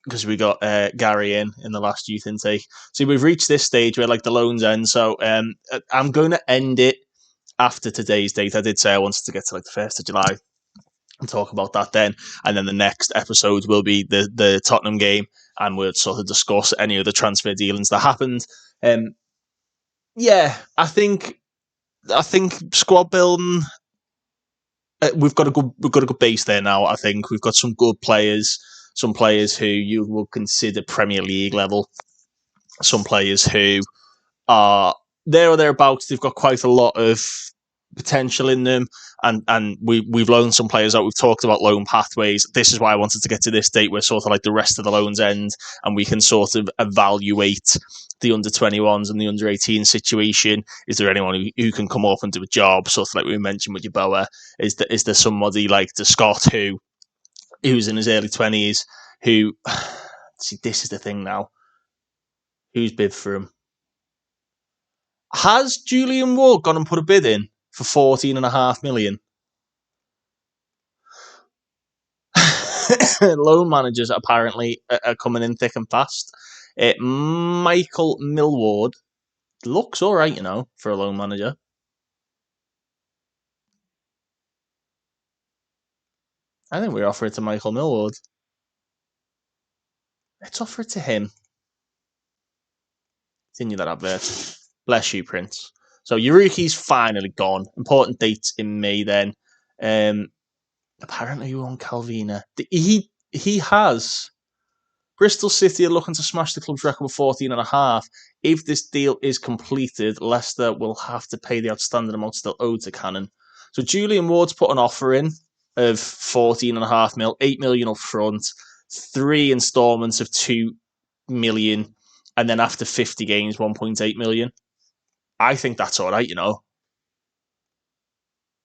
Speaker 1: Because we got Gary in the last youth intake. So we've reached this stage where like the loans end. So I'm going to end it after today's date. I did say I wanted to get to like the 1st of July and talk about that then. And then the next episode will be the Tottenham game, and we'll sort of discuss any of the transfer dealings that happened. Yeah, I think squad building. We've got a good base there now. I think we've got some good players, some players who you will consider Premier League level, some players who are there or thereabouts. They've got quite a lot of potential in them, and we've loaned some players out. We've talked about loan pathways. This is why I wanted to get to this date where sort of like the rest of the loans end, and we can sort of evaluate the under 21s and the under 18 situation. Is there anyone who can come up and do a job? Sort of like we mentioned with Yeboah. Is there somebody like the Scott who's in his early 20s who? See, this is the thing now. Who's bid for him? Has Julian Ward gone and put a bid in for 14.5 million? Loan managers apparently are coming in thick and fast. Michael Millward looks all right, you know, for a loan manager. I think we offer it to Michael Millward. Let's offer it to him. Continue that advert. Bless you, Prince. So Yuruki's finally gone. Important dates in May then. Apparently we want Calvina. He has. Bristol City are looking to smash the club's record of 14.5. If this deal is completed, Leicester will have to pay the outstanding amount still owed to Cannon. So Julian Ward's put an offer in of 14.5 mil, 8 million up front, 3 instalments of 2 million, and then after 50 games, 1.8 million. I think that's all right, you know.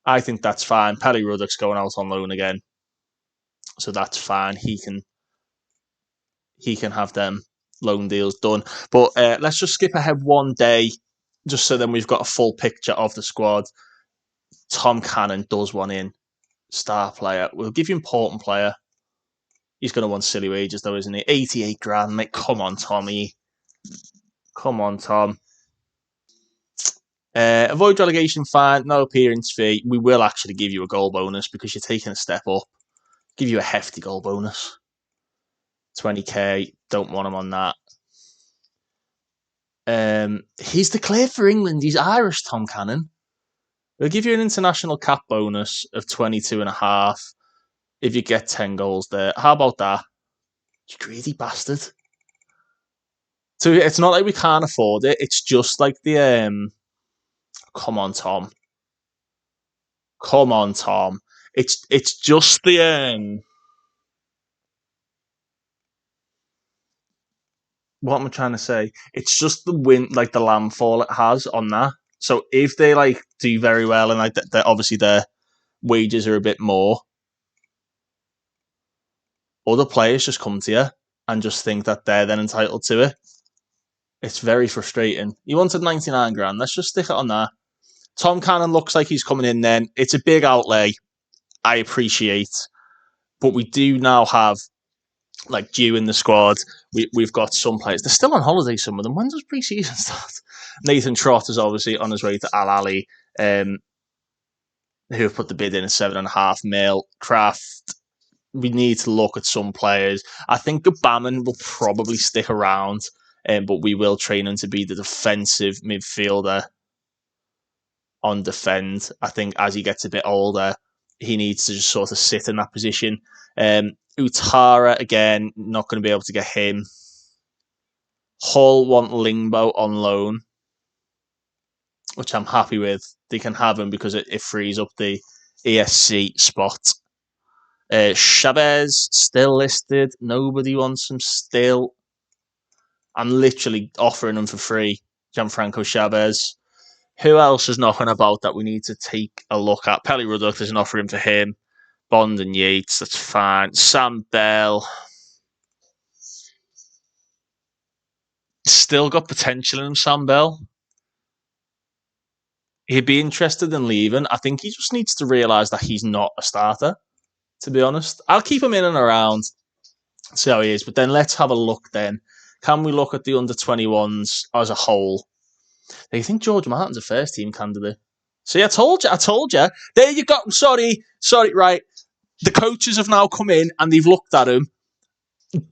Speaker 1: I think that's fine. Pelly Ruddock's going out on loan again, so that's fine. He can have them loan deals done. But let's just skip ahead one day, just so then we've got a full picture of the squad. Tom Cannon does one in. Star player. We'll give you important player. He's going to want silly wages though, isn't he? 88 grand, mate. Come on, Tommy. Come on, Tom. Avoid relegation, fine. No appearance fee. We will actually give you a goal bonus because you're taking a step up. Give you a hefty goal bonus. 20k. Don't want him on that. He's declared for England. He's Irish, Tom Cannon. We'll give you an international cap bonus of 22.5 if you get 10 goals there. How about that? You greedy bastard. So it's not like we can't afford it. It's just like the come on, Tom. Come on, Tom. It's just the what am I trying to say? It's just the win, like the landfall it has on that. So if they like do very well and like obviously their wages are a bit more, other players just come to you and just think that they're then entitled to it. It's very frustrating. You wanted 99 grand. Let's just stick it on that. Tom Cannon looks like he's coming in then. It's a big outlay. I appreciate. But we do now have like Dew in the squad. We've got some players. They're still on holiday, some of them. When does pre-season start? Nathan Trott is obviously on his way to Al Ali, who have put the bid in at 7.5 mil. Kraft, we need to look at some players. I think Gbamin will probably stick around, but we will train him to be the defensive midfielder on defend. I think as he gets a bit older, he needs to just sort of sit in that position. Utara, again, not going to be able to get him. Hull want Lingbo on loan, which I'm happy with. They can have him because it frees up the ESC spot. Chavez, still listed. Nobody wants him still. I'm literally offering him for free. Gianfranco Chavez. Who else is knocking about that we need to take a look at? Pelly Ruddock, there's an offering for him. Bond and Yates, that's fine. Sam Bell. Still got potential in him, Sam Bell. He'd be interested in leaving. I think he just needs to realise that he's not a starter, to be honest. I'll keep him in and around, see how he is. But then let's have a look then. Can we look at the under-21s as a whole? Do you think George Martin's a first-team candidate? See, I told you. There you go. Sorry, right. The coaches have now come in and they've looked at him.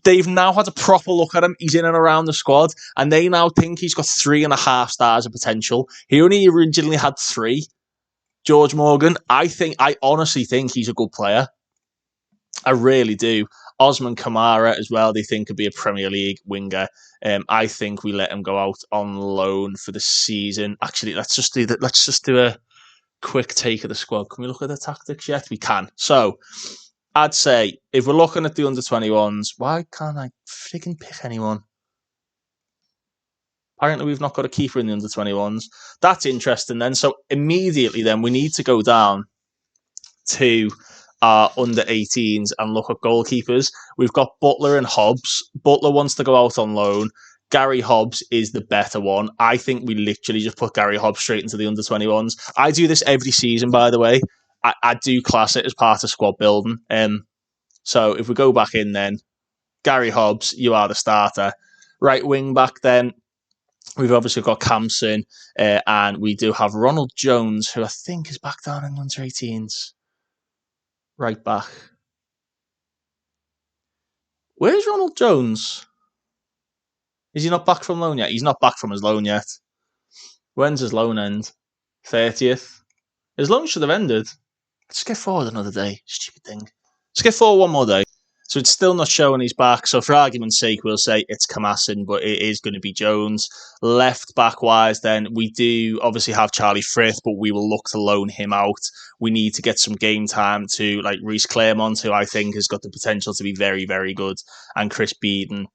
Speaker 1: They've now had a proper look at him. He's in and around the squad, and they now think he's got 3.5 stars of potential. He only originally had 3. George Morgan, I honestly think he's a good player. I really do. Osman Kamara as well, they think could be a Premier League winger. I think we let him go out on loan for the season. Actually, let's just do a quick take of the squad. Can we look at the tactics yet? We can. So, I'd say if we're looking at the under-21s, why can't I freaking pick anyone? Apparently, we've not got a keeper in the under-21s. That's interesting then. So, immediately then, we need to go down to our under-18s and look at goalkeepers. We've got Butler and Hobbs. Butler wants to go out on loan. Gary Hobbs is the better one. I think we literally just put Gary Hobbs straight into the under-21s. I do this every season, by the way. I do class it as part of squad building. So if we go back in then, Gary Hobbs, you are the starter. Right wing back then, we've obviously got Campson, and we do have Ronald Jones, who I think is back down in under-18s. Right back. Where's Ronald Jones? Is he not back from loan yet? He's not back from his loan yet. When's his loan end? 30th. His loan should have ended. Let's get forward another day. Stupid thing. Let's get forward one more day. So it's still not showing he's back. So for argument's sake, we'll say it's Kamasin, but it is going to be Jones. Left back wise, then we do obviously have Charlie Frith, but we will look to loan him out. We need to get some game time to like Reece Claremont, who I think has got the potential to be very, very good, and Chris Beeden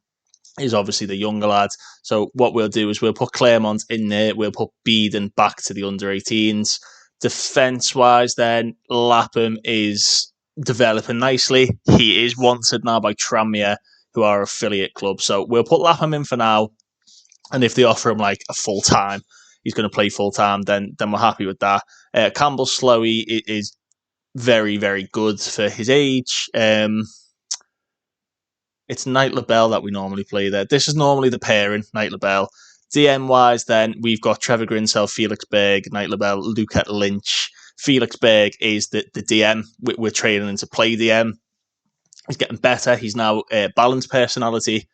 Speaker 1: is obviously the younger lad. So what we'll do is we'll put Claremont in there. We'll put Beeden back to the under-18s. Defence-wise, then Lapham is developing nicely. He is wanted now by Tranmere, who are affiliate club. So we'll put Lapham in for now. And if they offer him like a full-time, he's going to play full-time, then we're happy with that. Campbell Slowey is very, very good for his age. It's Knight LaBelle that we normally play there. This is normally the pairing, Knight LaBelle. DM wise, then we've got Trevor Grinsell, Felix Berg, Knight Labelle, Luca Lynch. Felix Berg is the DM. We're training him to play DM. He's getting better. He's now a balanced personality,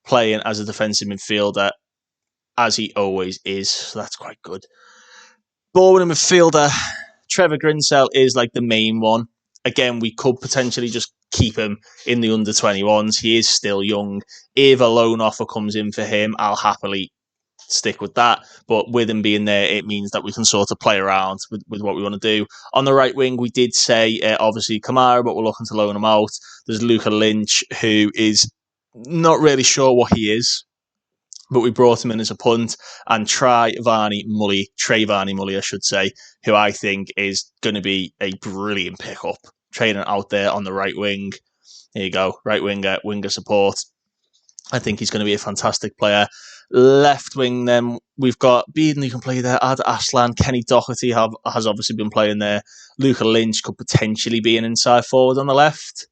Speaker 1: playing as a defensive midfielder, as he always is. So that's quite good. Forward midfielder, Trevor Grinsell is like the main one. Again, we could potentially just keep him in the under 21s. He is still young. If a loan offer comes in for him, I'll happily stick with that. But with him being there, it means that we can sort of play around with what we want to do. On the right wing, we did say, obviously, Kamara, but we're looking to loan him out. There's Luca Lynch, who is not really sure what he is, but we brought him in as a punt, and Trey Varney Mully, I should say, who I think is going to be a brilliant pickup. Training out there on the right wing. Here you go, right winger support. I think he's going to be a fantastic player. Left wing, then we've got Beeden who can play there. Ad Aslan, Kenny Doherty has obviously been playing there. Luca Lynch could potentially be an inside forward on the left.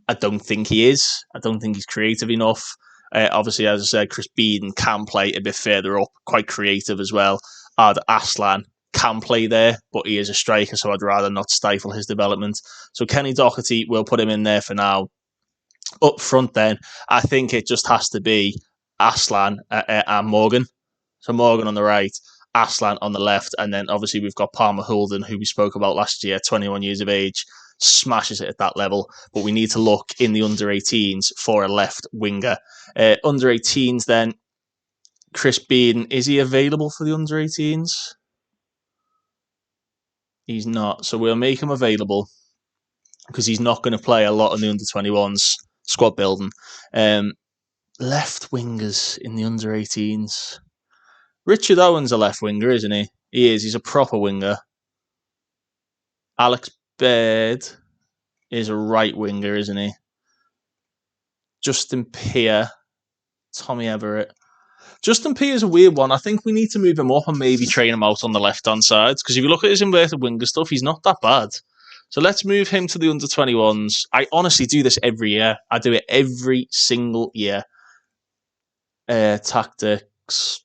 Speaker 1: I don't think he is. I don't think he's creative enough. Obviously, as I said, Chris Beeden can play a bit further up, quite creative as well. Ad Aslan can play there, but he is a striker, so I'd rather not stifle his development. So Kenny Doherty, we'll put him in there for now. Up front, then, I think it just has to be Aslan and Morgan. So Morgan on the right, Aslan on the left, and then obviously we've got Palmer Houlden, who we spoke about last year, 21 years of age, smashes it at that level. But we need to look in the under-18s for a left winger. Under-18s, then, Chris Beeden, is he available for the under-18s? He's not, so we'll make him available because he's not going to play a lot in the under-21s squad building. Left wingers in the under-18s. Richard Owen's a left winger, isn't he? He is. He's a proper winger. Alex Baird is a right winger, isn't he? Justin Peer, Tommy Everett. Justin Peer is a weird one. I think we need to move him up and maybe train him out on the left-hand side, because if you look at his inverted winger stuff, he's not that bad. So let's move him to the under-21s. I honestly do this every year. I do it every single year. Tactics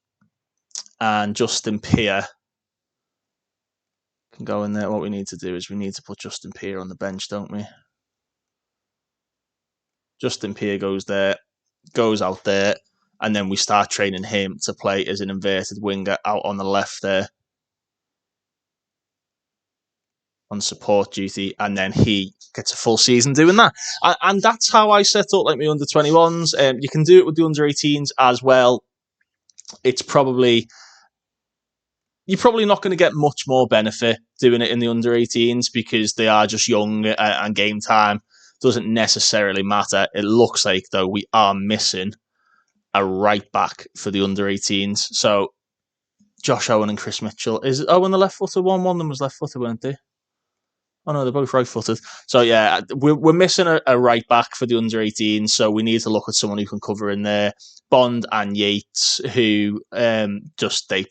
Speaker 1: and Justin Peer can go in there. What we need to do is we need to put Justin Peer on the bench, don't we? Justin Peer goes there, goes out there, and then we start training him to play as an inverted winger out on the left there on support duty, and then he gets a full season doing that. And that's how I set up like my under-21s. You can do it with the under-18s as well. It's probably... You're probably not going to get much more benefit doing it in the under-18s because they are just young and game time doesn't necessarily matter. It looks like, though, we are missing a right back for the under-18s. So Josh Owen and Chris Mitchell. Is Owen the left-footed one? One of them was left-footed, weren't they? Oh, no, they're both right-footed. So, yeah, we're missing a right back for the under-18s, so we need to look at someone who can cover in there. Bond and Yates, who they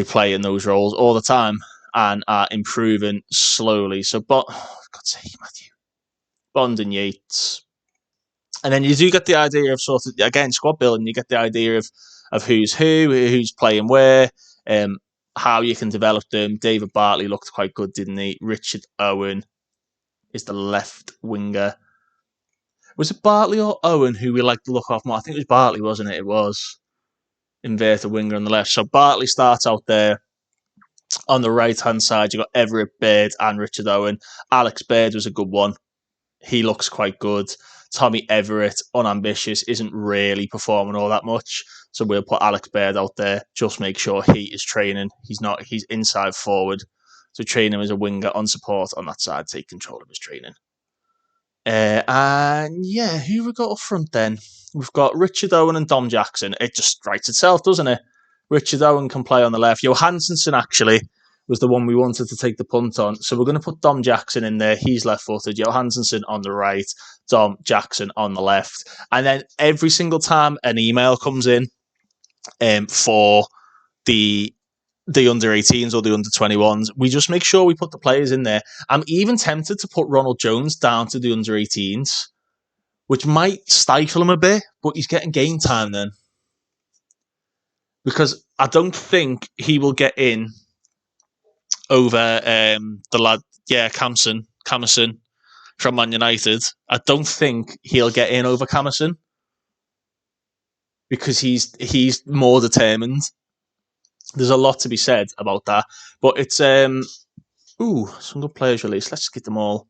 Speaker 1: play in those roles all the time and are improving slowly. So, God's sake, Matthew. Bond and Yates. And then you do get the idea of sort of, again, squad building, you get the idea of who's who's playing where, how you can develop them. David Bartley looked quite good, didn't he? Richard Owen is the left winger. Was it Bartley or Owen who we like to look off more? I think it was Bartley, wasn't it? It was. Inverted winger on the left. So Bartley starts out there. On the right-hand side, you've got Everett Baird and Richard Owen. Alex Baird was a good one. He looks quite good. Tommy Everett, unambitious, isn't really performing all that much. So we'll put Alex Baird out there. Just make sure he is training. He's inside forward. So train him as a winger on support on that side. Take control of his training. And yeah, who we got up front then? We've got Richard Owen and Dom Jackson. It just writes itself, doesn't it? Richard Owen can play on the left. Johansson actually was the one we wanted to take the punt on. So we're going to put Dom Jackson in there. He's left-footed. Johansson on the right. Dom Jackson on the left. And then every single time an email comes in for the under-18s or the under-21s, we just make sure we put the players in there. I'm even tempted to put Ronald Jones down to the under-18s, which might stifle him a bit, but he's getting game time then. because I don't think he will get in over the lad, Camerson from Man United. I don't think he'll get in over Camerson because he's more determined. There's a lot to be said about that, but it's some good players released. Let's get them all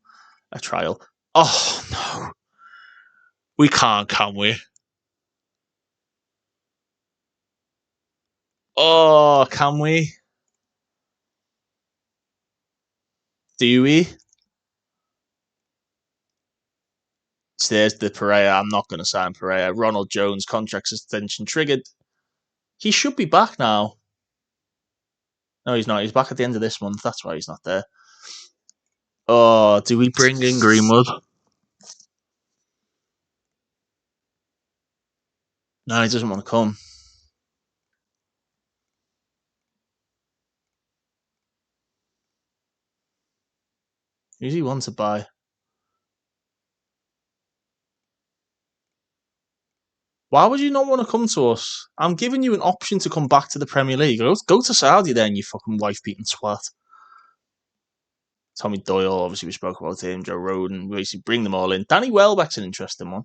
Speaker 1: a trial. Oh no, we can't, can we? Oh, can we? Do we? So there's the Pereira. I'm not going to sign Pereira. Ronald Jones contract extension triggered. He should be back now. No, he's not. He's back at the end of this month. That's why he's not there. Oh, do we bring in Greenwood? No, he doesn't want to come. Who's he want to buy? Why would you not want to come to us? I'm giving you an option to come back to the Premier League. Go to Saudi then, you fucking wife-beating twat. Tommy Doyle, obviously we spoke about him. Joe Rodon, we basically bring them all in. Danny Welbeck's an interesting one.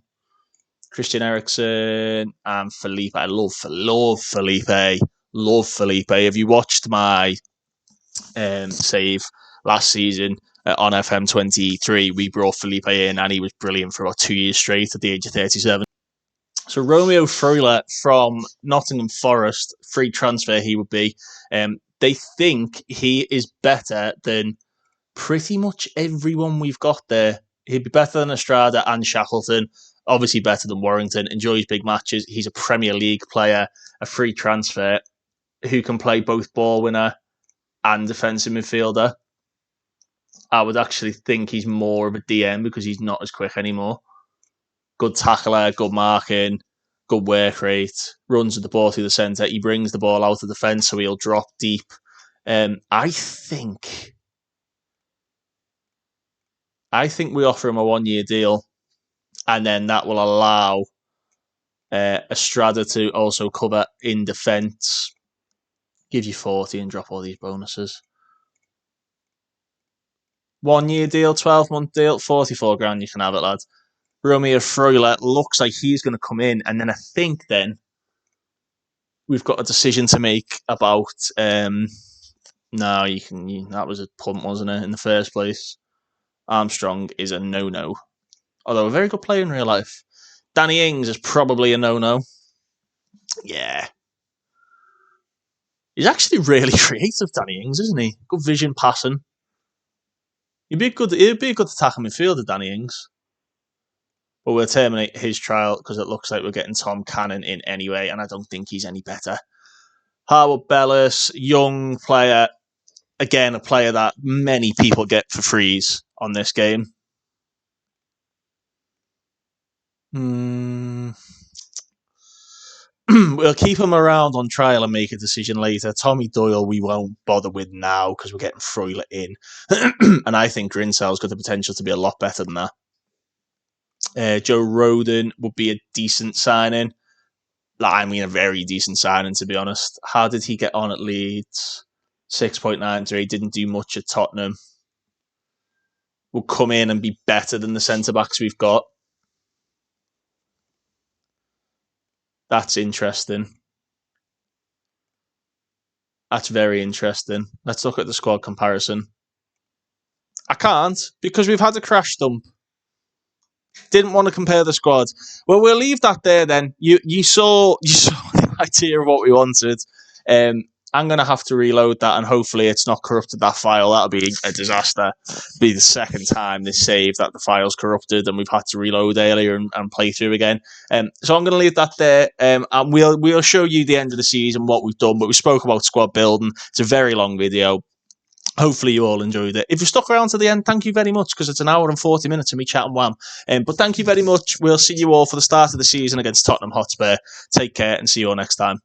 Speaker 1: Christian Eriksen and Felipe. I love Felipe. Love Felipe. Have you watched my save last season on FM 23? We brought Felipe in and he was brilliant for about 2 years straight at the age of 37. So Romeo Freuler from Nottingham Forest, free transfer he would be. They think he is better than pretty much everyone we've got there. He'd be better than Estrada and Shackleton. Obviously better than Warrington. Enjoys big matches. He's a Premier League player, a free transfer who can play both ball winner and defensive midfielder. I would actually think he's more of a DM because he's not as quick anymore. Good tackler, good marking, good work rate, runs with the ball through the centre. He brings the ball out of the defence, so he'll drop deep. I think we offer him a 1-year deal, and then that will allow Estrada to also cover in defence. Give you 40 and drop all these bonuses. 1-year deal, 12-month deal, 44 grand. You can have it, lads. Romeo Freuler looks like he's going to come in, and then I think then we've got a decision to make about. No, you can. That was a punt, wasn't it? In the first place, Armstrong is a no-no. Although a very good player in real life. Danny Ings is probably a no-no. Yeah, he's actually really creative, Danny Ings, isn't he? Good vision, passing. He'd be a good attacking midfielder, Danny Ings. But we'll terminate his trial because it looks like we're getting Tom Cannon in anyway, and I don't think he's any better. Harwood Bellis, young player. Again, a player that many people get for frees on this game. We'll keep him around on trial and make a decision later. Tommy Doyle, we won't bother with now because we're getting Freuler in. And I think Grinsell's got the potential to be a lot better than that. Joe Rodon would be a decent signing. I mean, a very decent signing, to be honest. How did he get on at Leeds? 6.93. Didn't do much at Tottenham. Will come in and be better than the centre-backs we've got. That's interesting. That's very interesting. Let's look at the squad comparison. I can't, because we've had a crash dump. Didn't want to compare the squads. Well, we'll leave that there then. You saw the idea of what we wanted. I'm going to have to reload that, and hopefully it's not corrupted that file. That'll be a disaster. Be the second time this save that the file's corrupted, and we've had to reload earlier and play through again. So I'm going to leave that there, and we'll show you the end of the season, what we've done, but we spoke about squad building. It's a very long video. Hopefully you all enjoyed it. If you stuck around to the end, thank you very much, because it's an hour and 40 minutes of me chatting wham. But thank you very much. We'll see you all for the start of the season against Tottenham Hotspur. Take care and see you all next time.